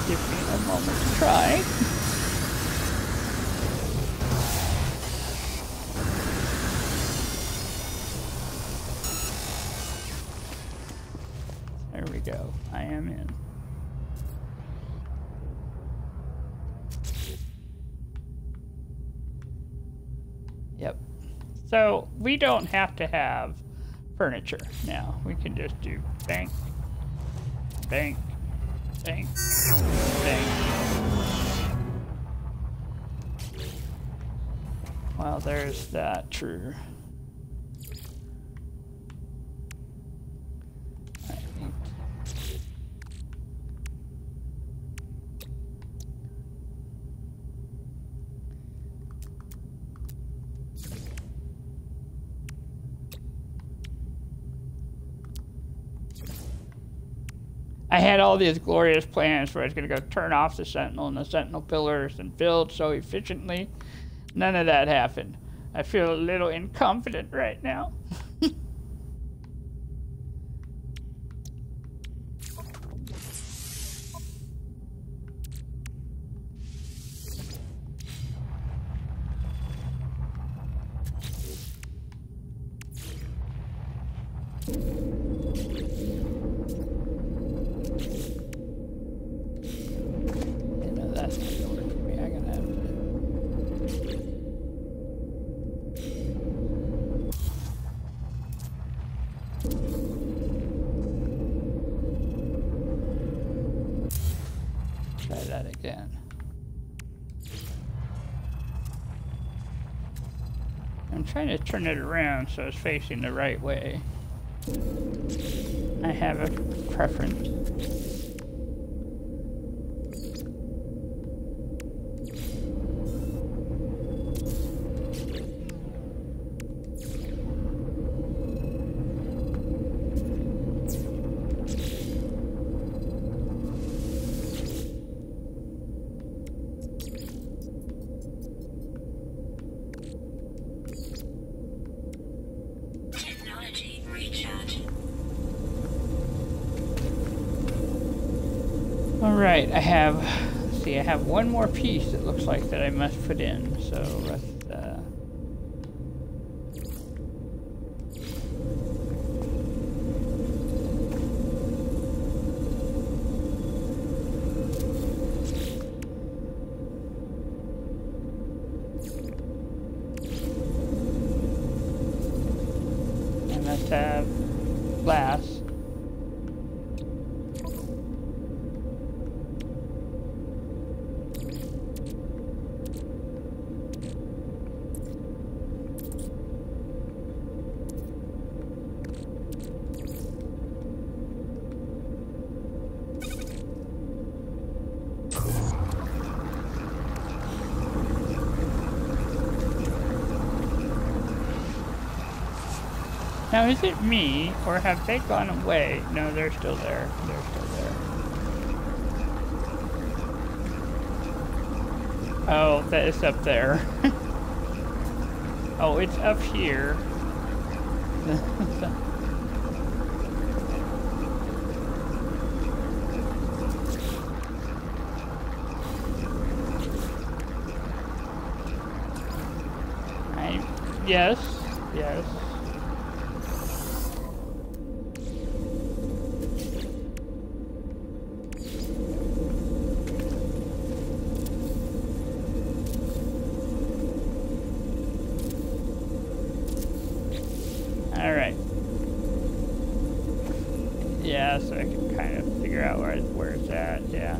give me a moment to try. There we go. I am in. Yep. So we don't have to have furniture now. We can just do bank, bank, bank, bank. Well, there's that. True. I had all these glorious plans where I was going to go turn off the Sentinel and the Sentinel pillars and build so efficiently. None of that happened. I feel a little incompetent right now. I'm trying to turn it around so it's facing the right way. I have a preference. Alright, I have, let's see, I have one more piece it looks like that I must put in, so let's, and let's have glass. Now, is it me, or have they gone away? No, they're still there. They're still there. Oh, that is up there. Oh, it's up here. Yes, yes. Alright. Yeah, so I can kind of figure out where it's at, yeah.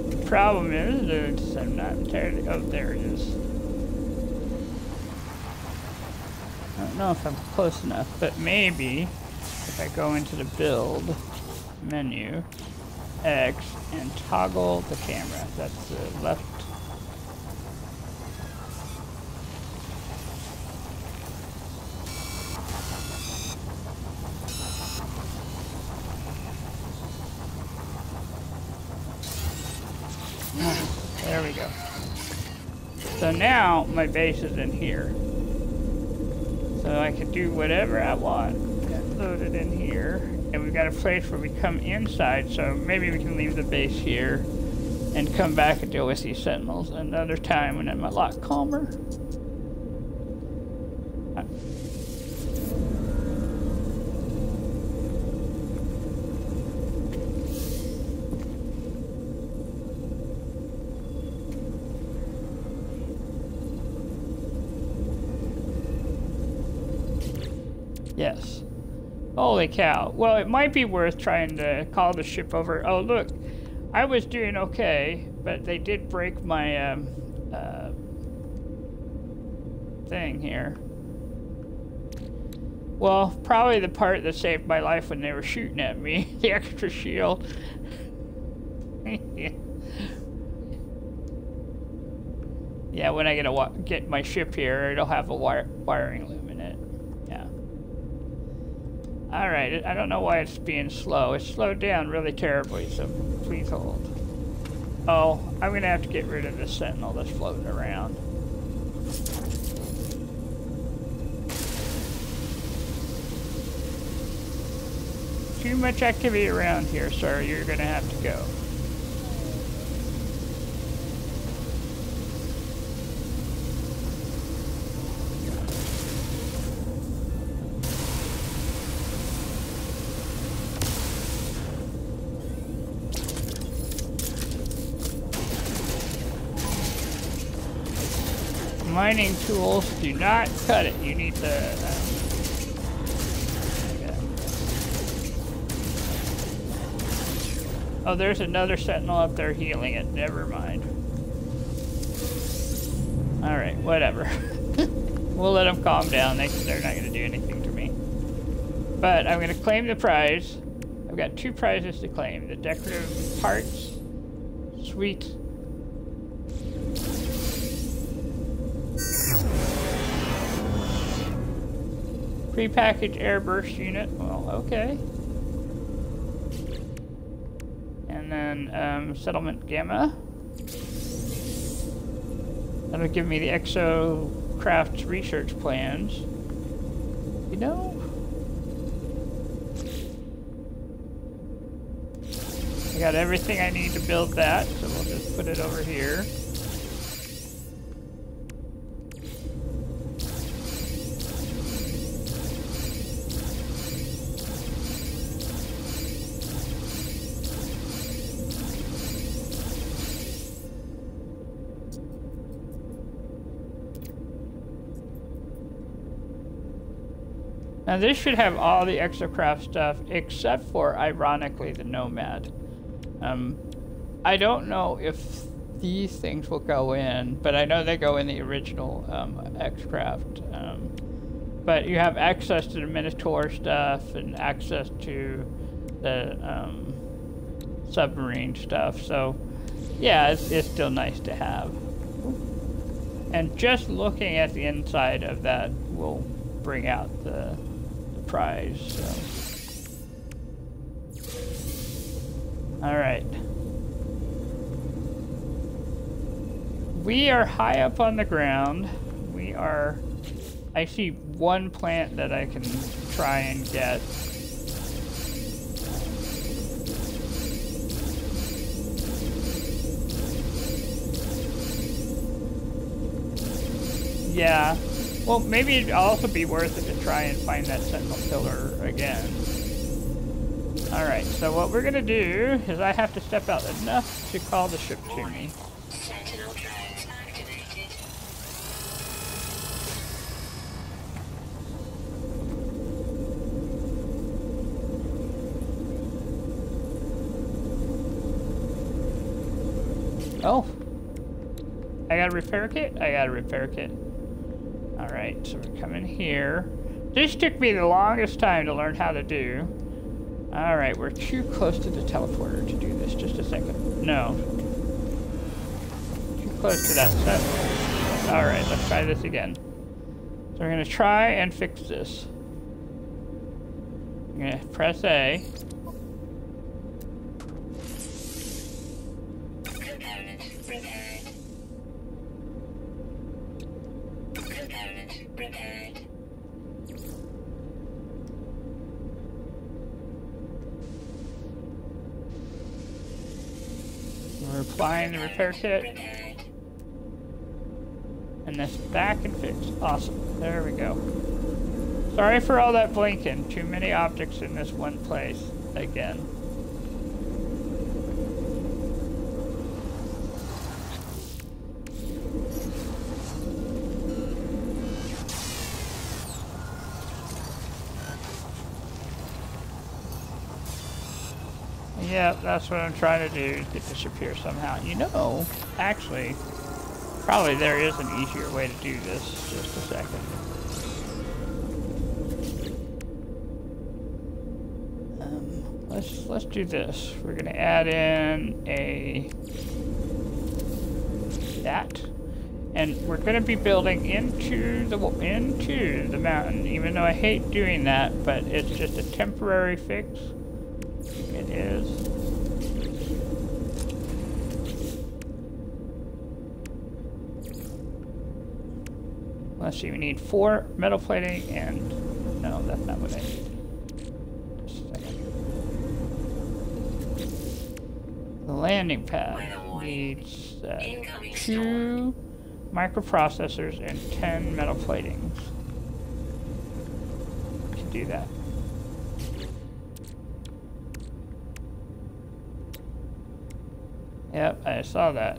The problem is, I'm not entirely, oh, there it is. I don't know if I'm close enough, but maybe if I go into the build menu, X, and toggle the camera, that's the left. There we go. So now my base is in here. So I can do whatever I want. loaded in here, and we've got a place where we come inside, so maybe we can leave the base here and come back and deal with these sentinels another time when I'm a lot calmer. Yes. Holy cow. Well, it might be worth trying to call the ship over. Oh, look. I was doing okay, but they did break my thing here. Well, probably the part that saved my life when they were shooting at me. The extra shield. Yeah, when I get my ship here, it'll have a wiring loom in it. Yeah. Alright, I don't know why it's being slow. It's slowed down really terribly, so please hold. Oh, I'm gonna have to get rid of this sentinel that's floating around. Too much activity around here, sir. You're gonna have to go. Mining tools do not cut it. You need the. Oh, there's another sentinel up there healing it. Never mind. Alright, whatever. We'll let them calm down. They're not going to do anything to me. But I'm going to claim the prize. I've got 2 prizes to claim. The decorative parts. Sweet. Prepackaged airburst unit. Well, okay. And then settlement gamma. That'll give me the exocraft research plans. You know, I got everything I need to build that, so we'll just put it over here. Now this should have all the exocraft stuff except for, ironically, the Nomad. I don't know if these things will go in, but I know they go in the original X-Craft. But you have access to the Minotaur stuff and access to the submarine stuff, so yeah, it's still nice to have. And just looking at the inside of that will bring out the prize, so. Alright. We are high up on the ground. We are... I see one plant that I can try and get. Yeah. Well, maybe it'd also be worth it to try and find that sentinel killer again. Alright, so what we're gonna do is I have to step out enough to call the ship to me. Sentinel drones activated. Oh! I got a repair kit? I got a repair kit. Alright, so we're coming here. This took me the longest time to learn how to do. Alright, we're too close to the teleporter to do this. Just a second. No. Too close to that set. Alright, let's try this again. So we're going to try and fix this. I'm going to press A. Component repaired. Component repaired. applying the repair kit. Repaired. And this back and fix. Awesome. There we go. Sorry for all that blinking. Too many objects in this one place again. Yep, that's what I'm trying to do. Get the ship here somehow. You know, actually, probably there is an easier way to do this. Just a second. Let's do this. We're gonna add in that, and we're gonna be building into the mountain. Even though I hate doing that, but it's just a temporary fix. It is. Let's see. We need 4 metal plating, and no, that's not what I need. The landing pad needs 2 microprocessors and 10 metal platings to do that. Yep, I saw that.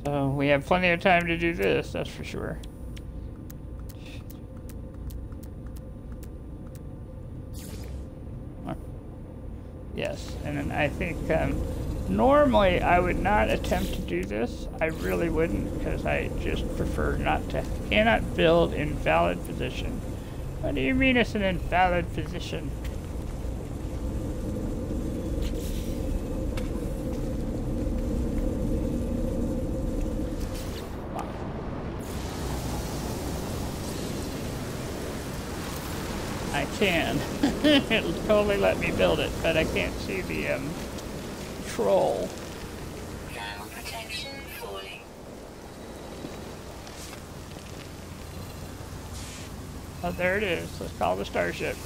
So we have plenty of time to do this, that's for sure. Yes, and then I think normally I would not attempt to do this. I really wouldn't, because I just prefer not to. Cannot build in valid position. What do you mean it's an invalid position? I can. It'll totally let me build it, but I can't see the troll. Thermal protection falling. Oh, there it is. Let's call the starship.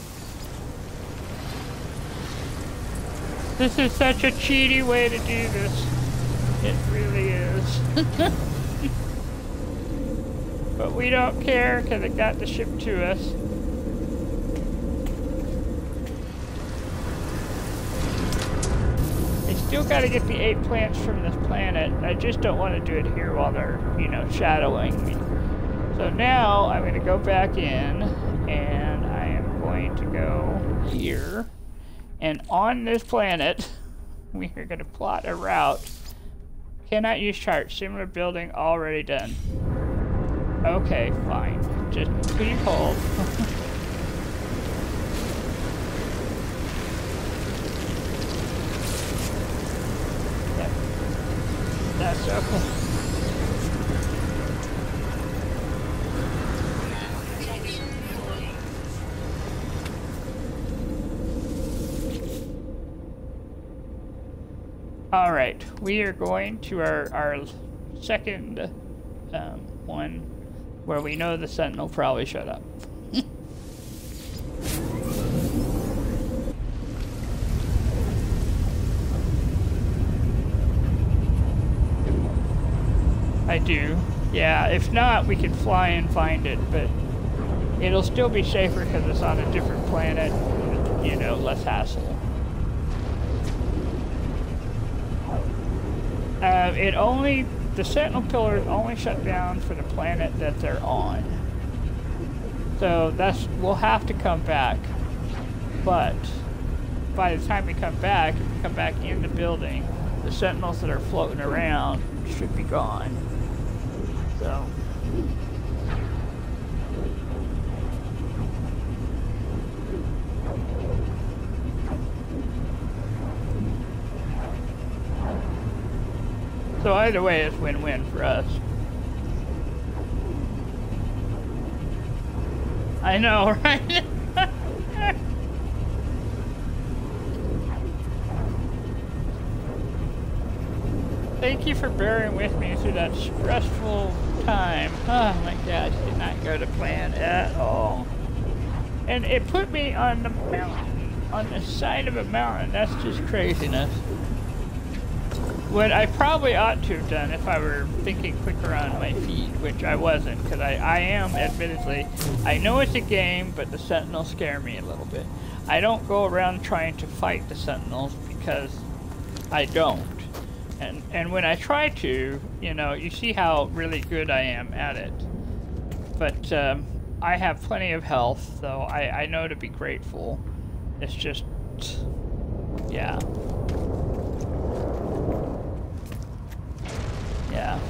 This is such a cheaty way to do this. It really is. But we don't care, because it got the ship to us. Still got to get the 8 plants from this planet. I just don't want to do it here while they're, you know, shadowing me. So now I'm going to go back in, and I am going to go here. And on this planet, we are going to plot a route. Cannot use chart. Similar building already done. Okay, fine. Just please hold. That's okay. Protection falling. All right, we are going to our second one where we know the Sentinel probably showed up. I do. Yeah, if not, we can fly and find it, but it'll still be safer because it's on a different planet, you know, less hassle. The Sentinel pillars only shut down for the planet that they're on. So we'll have to come back. But by the time we come back, if we come back in the building, the Sentinels that are floating around should be gone. So. So either way, it's win-win for us. I know, right? Thank you for bearing with me through that stressful time. Oh my gosh, did not go to plan at all. And it put me on the mountain, on the side of a mountain. That's just craziness. What I probably ought to have done if I were thinking quicker on my feet, which I wasn't, because I am, admittedly, I know it's a game, but the Sentinels scare me a little bit. I don't go around trying to fight the Sentinels because I don't. And when I try to, you know, you see how really good I am at it. But I have plenty of health, so I know to be grateful. It's just, yeah. Yeah.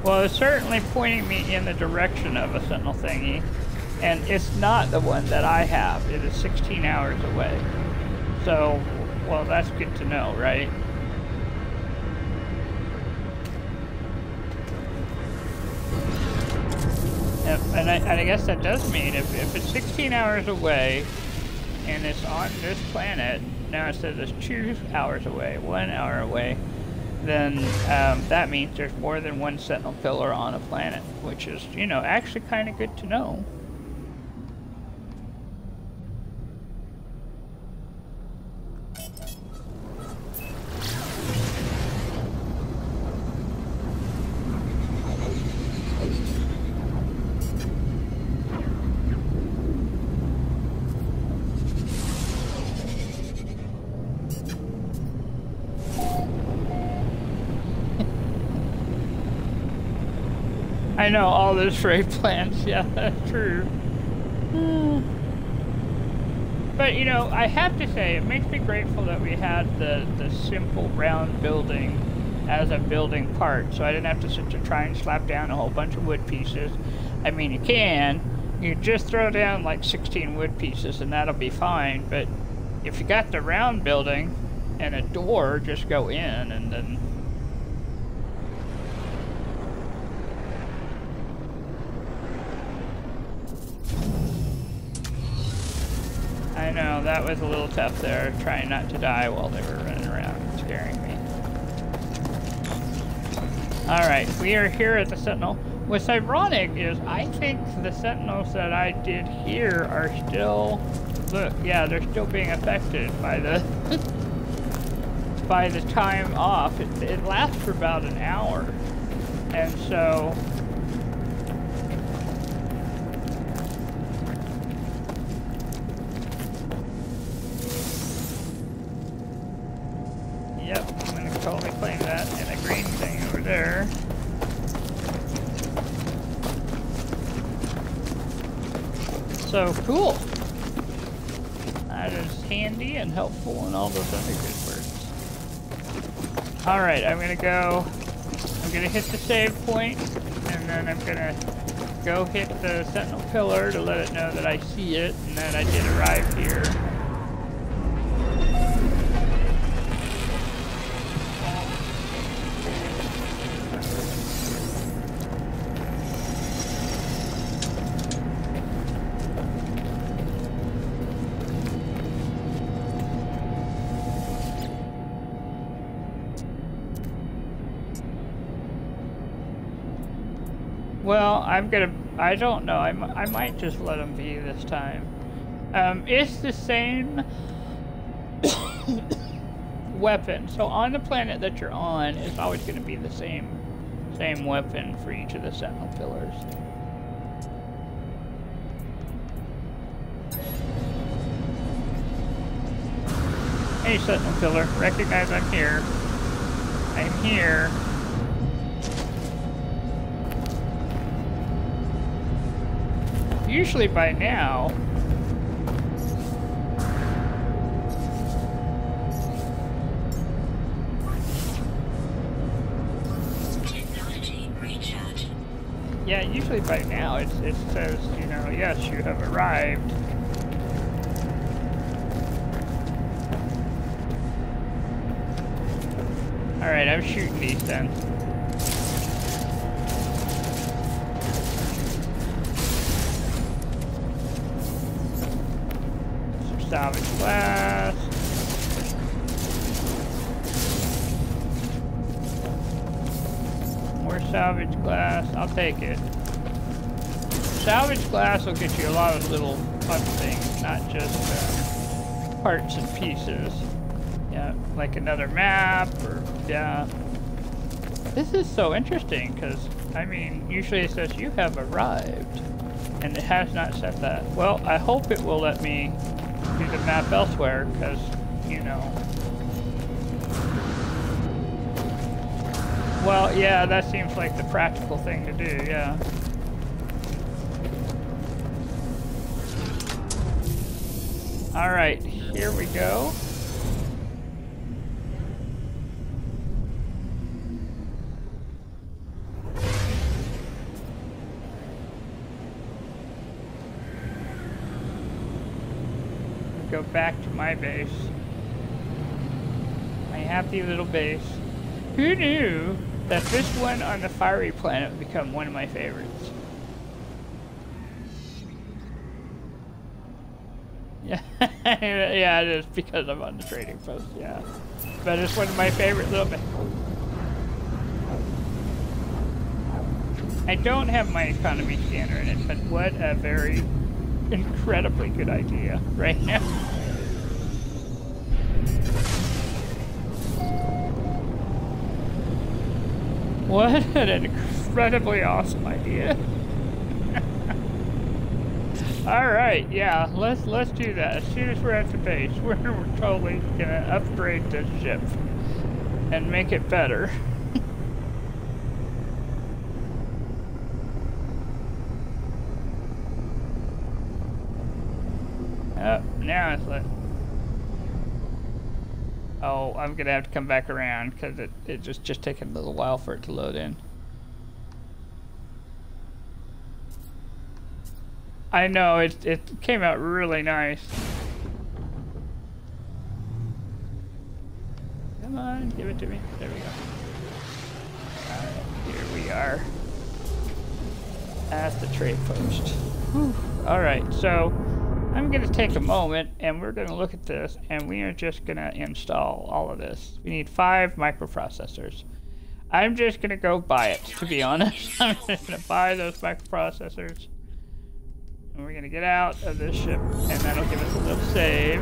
Well, it's certainly pointing me in the direction of a Sentinel thingy, and it's not the one that I have. It is 16 hours away. So, well, that's good to know, right? And I guess that does mean if it's 16 hours away and it's on this planet, now it says it's 2 hours away, 1 hour away, then that means there's more than one Sentinel pillar on a planet, which is, you know, actually kind of good to know. I know, all those freight plants, yeah, that's true. But, you know, I have to say, it makes me grateful that we had the simple round building as a building part, so I didn't have to sit to try and slap down a whole bunch of wood pieces. I mean, you just throw down like 16 wood pieces and that'll be fine, but if you got the round building and a door, just go in and then... I know, that was a little tough there, trying not to die while they were running around and scaring me. Alright, we are here at the Sentinel. What's ironic is I think the Sentinels that I did here are still... Look, yeah, they're still being affected by the... by the time off. It lasts for about an hour. And so... Yep, I'm gonna totally claim that in a green thing over there. So cool. That is handy and helpful and all those other good words. Alright, I'm gonna hit the save point, and then I'm gonna go hit the Sentinel pillar to let it know that I see it and that I did arrive here. Well, I don't know, I might just let them be this time. It's the same weapon. So on the planet that you're on, it's always going to be the same weapon for each of the Sentinel pillars. Hey Sentinel pillar, recognize I'm here. I'm here. Usually by now, Technology recharge. yeah, usually by now it says, you know, yes, you have arrived. Alright, I'm shooting these then. Salvage blast. salvage glass. I'll take it. Salvage glass will get you a lot of little fun things, not just parts and pieces. Yeah, like another map or, yeah. This is so interesting because, I mean, usually it says you have arrived and it has not said that. Well, I hope it will let me do the map elsewhere because, you know. Well, yeah, that seems like the practical thing to do, yeah. All right, here we go. Go back to my base. My happy little base. Who knew that this one on the fiery planet would become one of my favorites? Yeah, yeah, it is because I'm on the trading post, yeah. But it's one of my favorite little bits. I don't have my economy scanner in it, but what a very incredibly good idea right now. What an incredibly awesome idea. Alright, yeah, let's do that. As soon as we're at the base, we're totally gonna upgrade this ship and make it better. Oh, now it's like... Oh, I'm gonna have to come back around because it just taking a little while for it to load in. I know, it came out really nice. Come on, give it to me. There we go. Alright, here we are. At the trade post. Alright, so I'm going to take a moment and we're going to look at this and we are just going to install all of this. We need 5 microprocessors. I'm just going to go buy it, to be honest. I'm just going to buy those microprocessors. And we're going to get out of this ship and that'll give us a little save.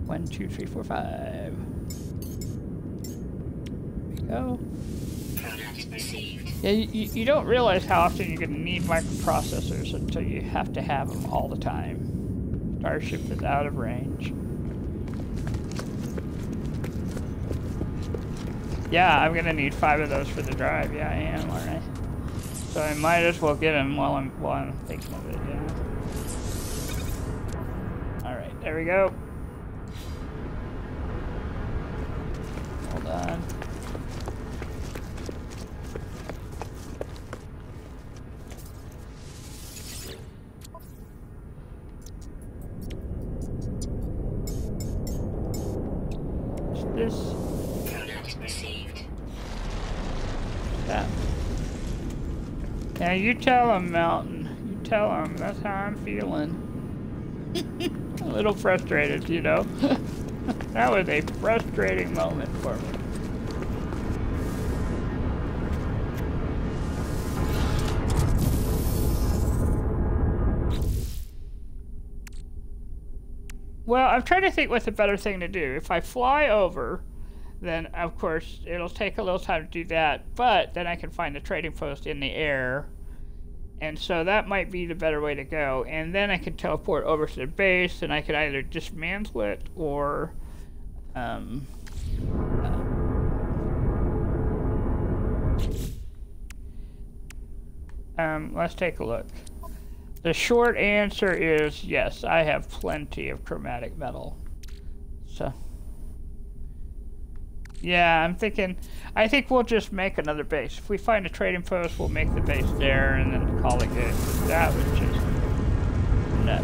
One, two, three, four, 5. There we go. Yeah, you don't realize how often you're going to need microprocessors until you have to have them all the time. Starship is out of range. Yeah, I'm going to need 5 of those for the drive. Yeah, I am, aren't I? So I might as well get them while I'm thinking of it, yeah. Alright, there we go. Hold on. This. That. Yeah, you tell him, Mountain. You tell him. That's how I'm feeling. A little frustrated, you know. That was a frustrating moment for me. Well, I'm trying to think what's a better thing to do. If I fly over, then of course it'll take a little time to do that, but then I can find the trading post in the air. And so that might be the better way to go. And then I can teleport over to the base and I can either dismantle it or let's take a look. The short answer is yes, I have plenty of chromatic metal. So, yeah, I think we'll just make another base. If we find a trading post, we'll make the base there and then call it good. That was just nuts.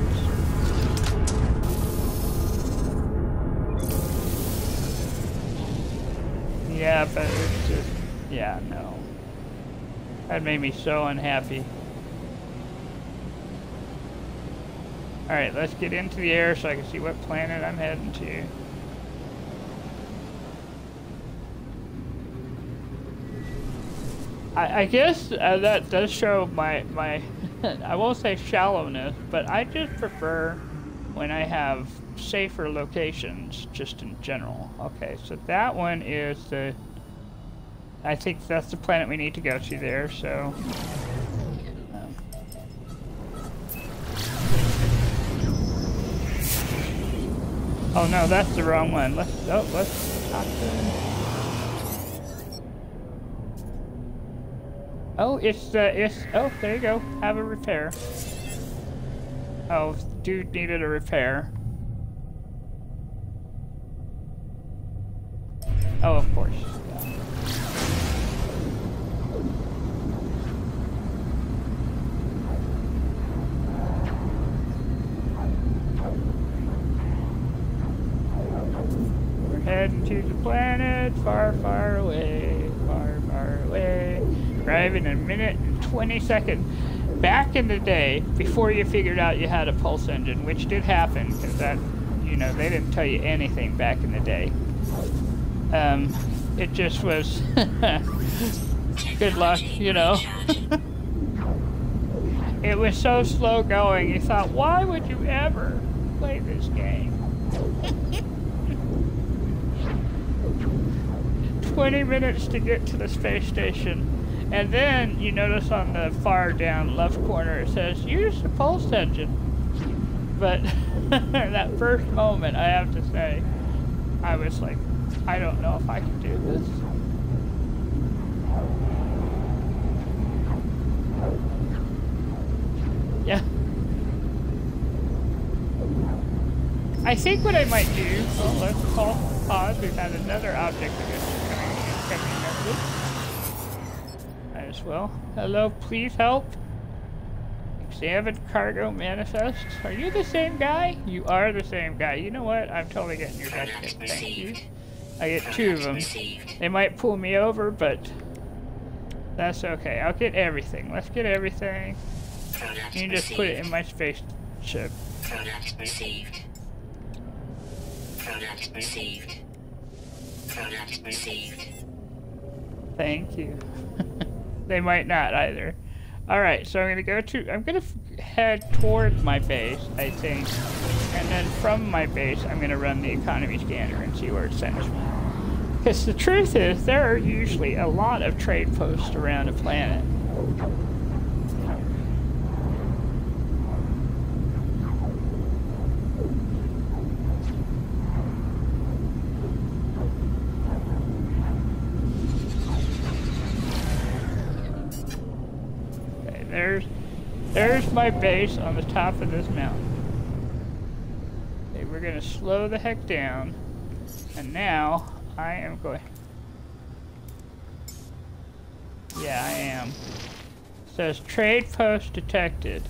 Yeah, but it's just, yeah, no. That made me so unhappy. Alright, let's get into the air so I can see what planet I'm heading to. I guess that does show my I won't say shallowness, but I just prefer when I have safer locations just in general. Okay, so that one is the... I think that's the planet we need to go to there, so... Oh no, that's the wrong one. Let's talk to him. Oh, oh, there you go. Have a repair. Oh, dude needed a repair. Oh, of course. Yeah. We're heading to the planet far, far away, far, far away. Arriving in a minute and 20 seconds. Back in the day, before you figured out you had a pulse engine, which did happen, because that, you know, they didn't tell you anything back in the day. It just was good luck, you know. It was so slow going, you thought, why would you ever play this game? 20 minutes to get to the space station. And then you notice on the far down left corner it says, use the pulse engine. But that first moment, I have to say, I was like, I don't know if I can do this. Yeah. I think what I might do, oh, let's pause. We've had another object coming in. Might as well. Hello, please help. Examine cargo manifest. Are you the same guy? You are the same guy. You know what? I'm totally getting your best hit. Thank you. I get 2 of them. They might pull me over, but that's okay. I'll get everything. Let's get everything. You can just put it in my spaceship. Product received. Product received. Product received. Thank you. They might not either. Alright, so I'm gonna head toward my base, I think. And then from my base, I'm gonna run the economy scanner and see where it sends me. Because the truth is, there are usually a lot of trade posts around a planet. There's my base on the top of this mountain. Okay, we're gonna slow the heck down. And now I am going. Yeah, I am. It says trade post detected.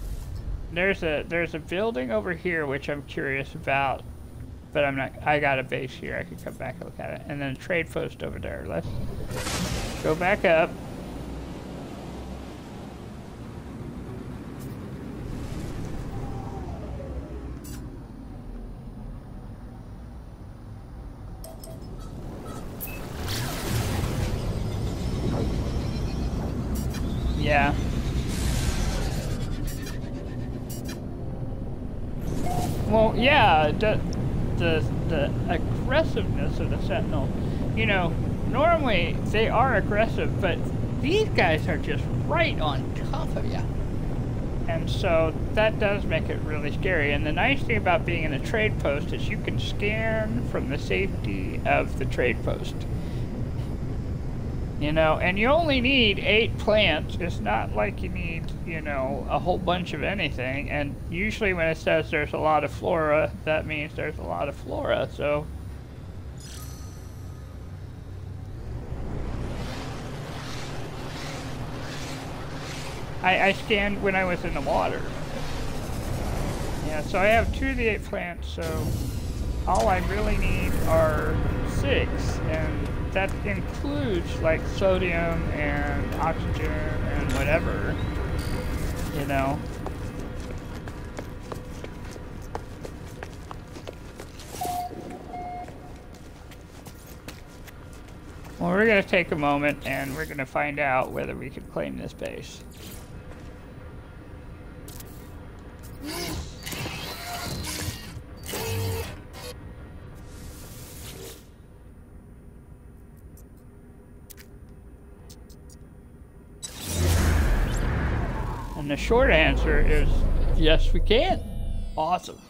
There's a building over here which I'm curious about, but I'm not. I got a base here. I can come back and look at it. And then a trade post over there. Let's go back up. Yeah. Well, yeah, the aggressiveness of the Sentinel, you know, normally they are aggressive, but these guys are just right on top of you. And so that does make it really scary. And the nice thing about being in a trade post is you can scan from the safety of the trade post. You know, and you only need 8 plants. It's not like you need, you know, a whole bunch of anything. And usually when it says there's a lot of flora, that means there's a lot of flora, so. I scanned when I was in the water. Yeah, so I have 2 of the 8 plants, so all I really need are 6, and that includes like sodium and oxygen and whatever, you know. Well, we're going to take a moment and we're going to find out whether we can claim this base. And the short answer is yes, we can. Awesome.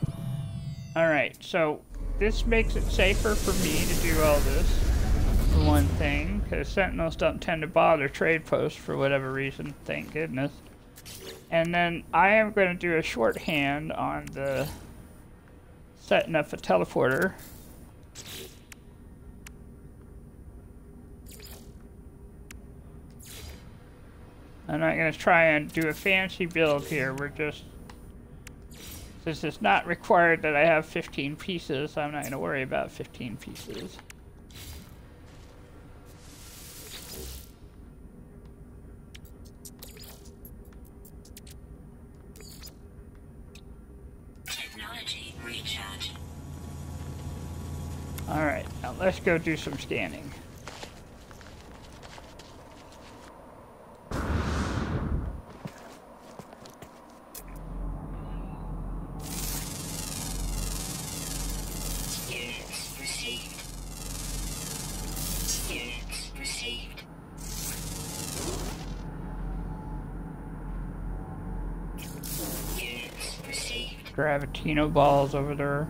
Alright, so this makes it safer for me to do all this, for one thing, because Sentinels don't tend to bother trade posts for whatever reason, thank goodness. And then I am going to do a shorthand on the setting up a teleporter. I'm not going to try and do a fancy build here. We're just, since it's not required that I have 15 pieces, I'm not going to worry about 15 pieces. Technology recharge. Alright, now let's go do some scanning. Gravitino balls over there.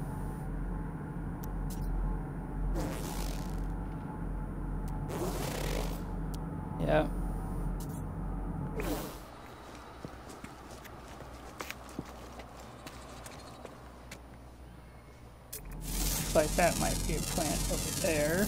Yeah. Looks like that might be a plant over there.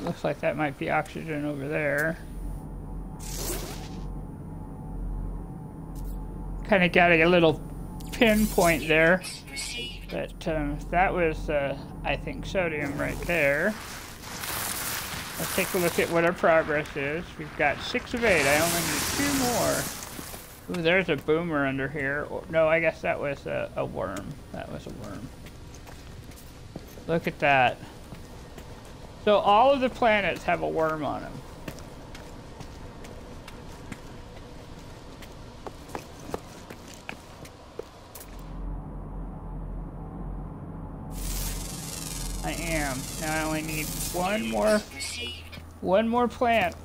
Looks like that might be oxygen over there. Kind of got a little pinpoint there. But that was, I think, sodium right there. Let's take a look at what our progress is. We've got 6 of 8. I only need 2 more. Ooh, there's a boomer under here. Or, no, I guess that was a worm. That was a worm. Look at that. So all of the planets have a worm on them. I am. Now I only need one more plant.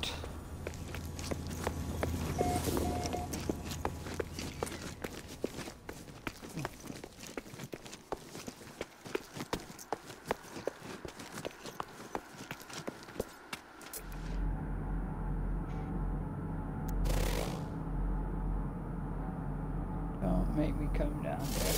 Don't make me come down there.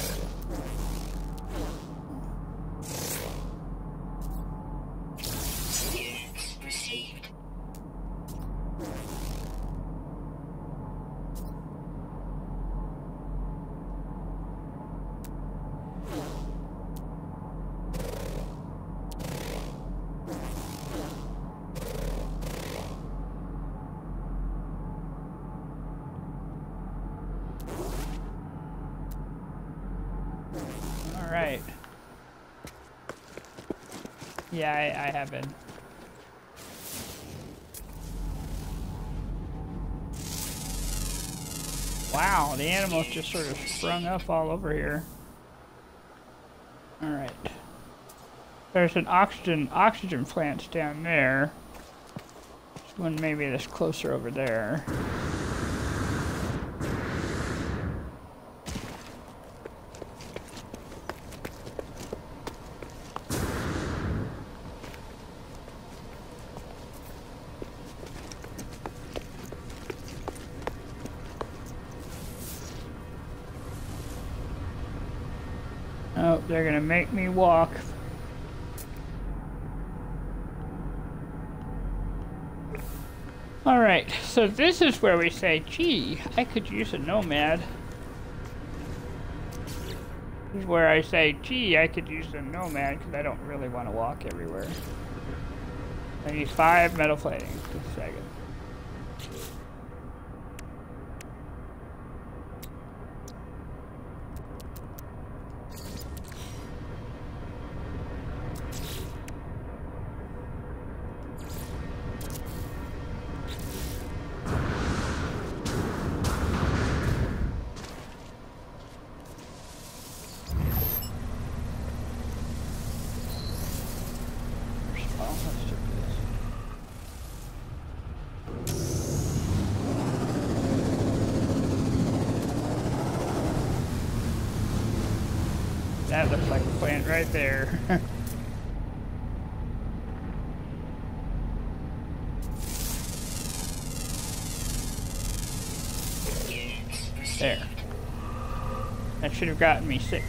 Right. Yeah, I have been. Wow, the animals just sort of sprung up all over here. Alright. There's an oxygen plant down there. There's one maybe that's closer over there. Oh, they're gonna make me walk. Alright, so this is where we say, gee, I could use a nomad. This is where I say, gee, I could use the Nomad because I don't really want to walk everywhere. I need 5 metal plating. Just a second. That looks like a plant right there. There. That should have gotten me 6.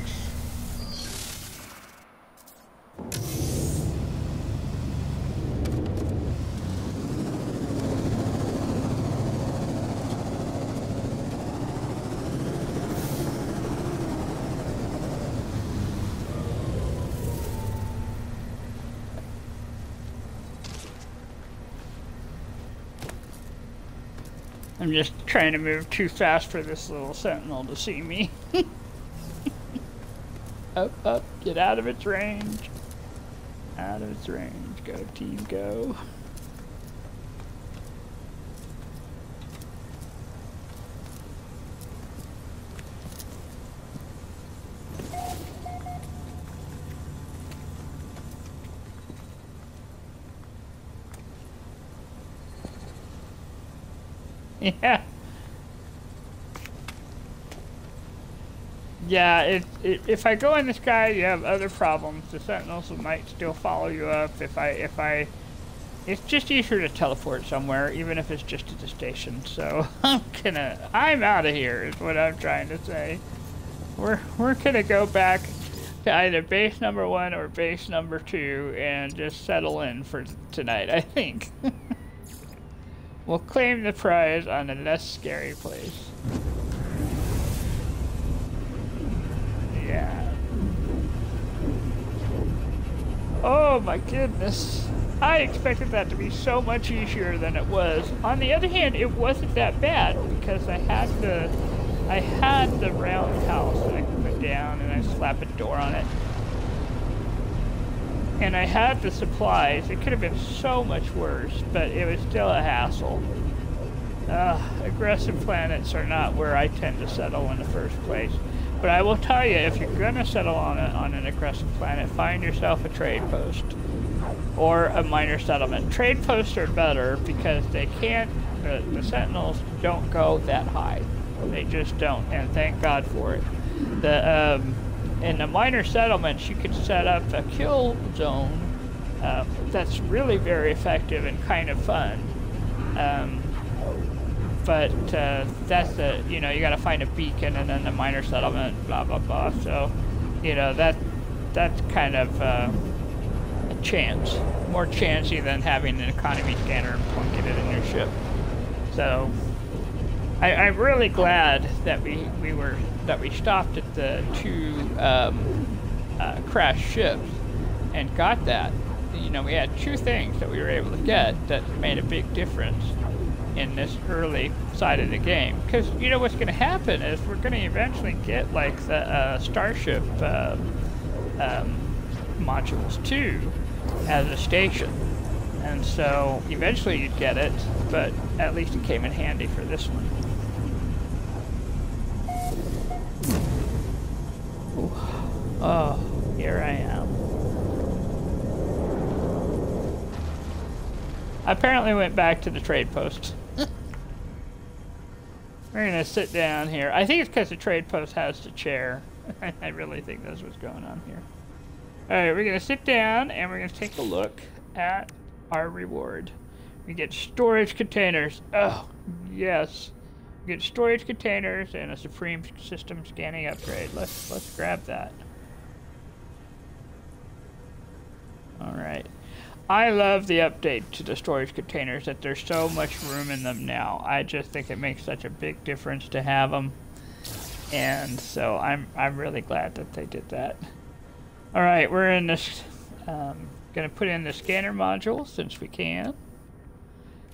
I'm just trying to move too fast for this little sentinel to see me. Up, up, get out of its range. Out of its range. Go, team, go. Yeah. Yeah, if I go in the sky, you have other problems. The sentinels might still follow you up. It's just easier to teleport somewhere, even if it's just at the station. So I'm out of here, is what I'm trying to say. We're gonna go back to either base number 1 or base number 2 and just settle in for tonight, I think. We'll claim the prize on a less scary place. Yeah. Oh my goodness. I expected that to be so much easier than it was. On the other hand, it wasn't that bad because I had the roundhouse that I could put down and I slap a door on it. And I had the supplies. It could have been so much worse, but it was still a hassle. Aggressive planets are not where I tend to settle in the first place. But I will tell you, if you're going to settle on an aggressive planet, find yourself a trade post or a minor settlement. Trade posts are better because they can't, the sentinels don't go that high. They just don't, and thank God for it. In the minor settlements, you could set up a kill zone that's really very effective and kind of fun. But that's you got to find a beacon and then the minor settlement, blah, blah, blah. So, that's kind of a chance. More chancey than having an economy scanner and plunking it in your ship. So, I'm really glad that we stopped at the 2 crashed ships and got that. We had 2 things that we were able to get that made a big difference in this early side of the game. Because what's going to happen is we're going to eventually get like the Starship modules too as a station. And so eventually you'd get it, but at least it came in handy for this one. Oh, here I am. I apparently went back to the trade post. We're gonna sit down here. I think it's because the trade post has the chair. I really think that's what's going on here. Alright, we're gonna sit down and we're gonna take a look at our reward. We get storage containers. Oh, yes. We get storage containers and a Supreme System scanning upgrade. Let's grab that. Alright. I love the update to the storage containers, that there's so much room in them now. I just think it makes such a big difference to have them. And so I'm really glad that they did that. All right, we're in this. Gonna put in the scanner module since we can.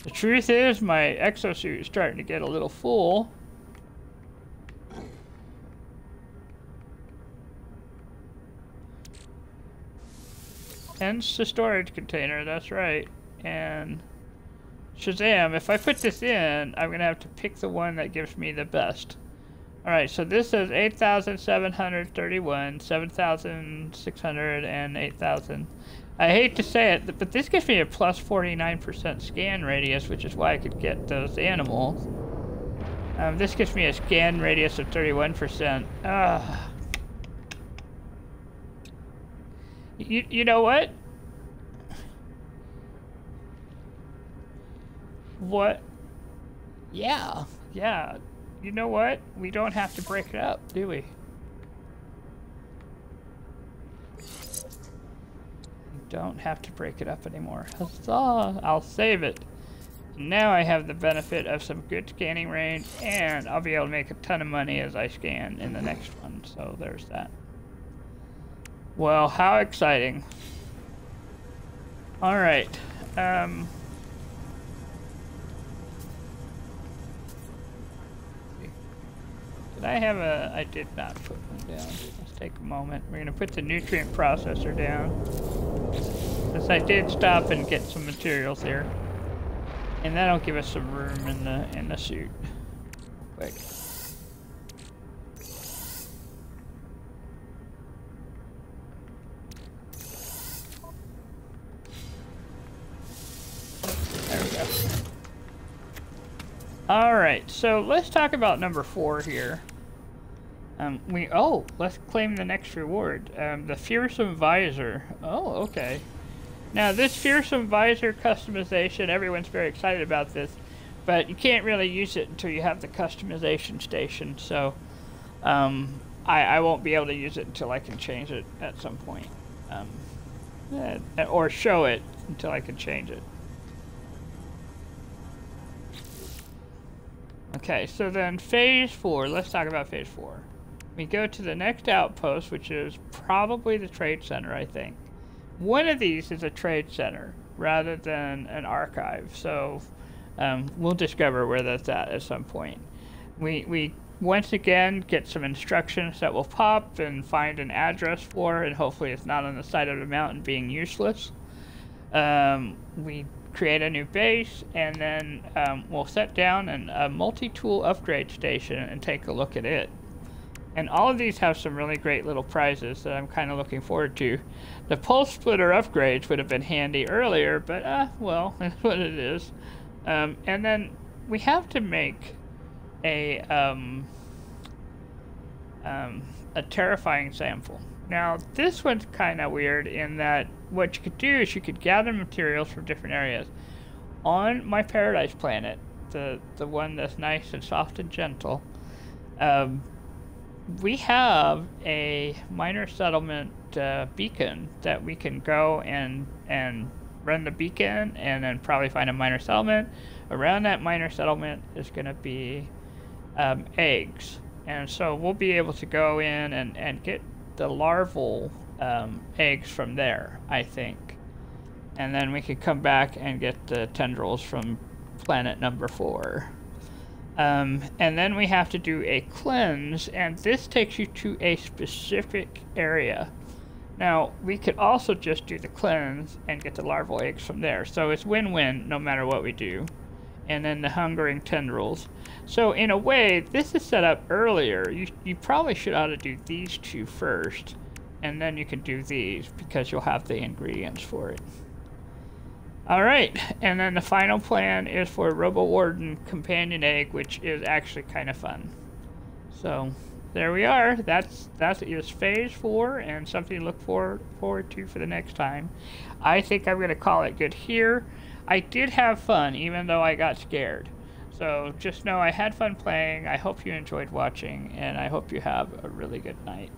The truth is, my exosuit is starting to get a little full. Hence the storage container, that's right. And Shazam, if I put this in, I'm gonna have to pick the one that gives me the best. Alright, so this says 8,731, 7,600, and 8,000. I hate to say it, but this gives me a plus 49% scan radius, which is why I could get those animals. This gives me a scan radius of 31%. You know what? What? Yeah. You know what? We don't have to break it up, do we? Don't have to break it up anymore. Huzzah! I'll save it. Now I have the benefit of some good scanning range, and I'll be able to make a ton of money as I scan in the next one. So there's that. Well, how exciting. All right. Did I have a... I did not put one down. Let's take a moment. We're going to put the nutrient processor down. Since I did stop and get some materials here. And that'll give us some room in the suit. Quick. There we go. Alright, so let's talk about number 4 here. Let's claim the next reward. The Fearsome Visor. Oh, okay. Now this Fearsome Visor customization, everyone's very excited about this, but you can't really use it until you have the customization station, so I won't be able to use it until I can change it at some point. Or show it until I can change it. Okay, so then phase 4, let's talk about phase 4. We go to the next outpost, which is probably the trade center, I think. One of these is a trade center rather than an archive, so we'll discover where that's at some point. We once again get some instructions that will pop and find an address for, and hopefully it's not on the side of the mountain being useless. We create a new base, and then we'll set down a multi-tool upgrade station and take a look at it. And all of these have some really great little prizes that I'm kind of looking forward to. The pulse splitter upgrades would have been handy earlier, but well, that's what it is. And then we have to make a terrifying sample. Now this one's kind of weird in that what you could do is you could gather materials from different areas. On my paradise planet, the one that's nice and soft and gentle, we have a minor settlement beacon that we can go and run the beacon and then probably find a minor settlement. Around that minor settlement is going to be eggs, and so we'll be able to go in and get the larval eggs from there, I think. And then we could come back and get the tendrils from planet number 4. And then we have to do a cleanse, and this takes you to a specific area. Now, we could also just do the cleanse and get the larval eggs from there. So it's win-win no matter what we do. And then the hungering tendrils. So in a way, this is set up earlier. You probably should ought to do these 2 first, and then you can do these because you'll have the ingredients for it. Alright, and then the final plan is for Robo Warden Companion Egg, which is actually kind of fun. So, there we are. That is phase 4, and something to look forward to for the next time. I think I'm going to call it good here. I did have fun, even though I got scared. So, just know I had fun playing. I hope you enjoyed watching, and I hope you have a really good night.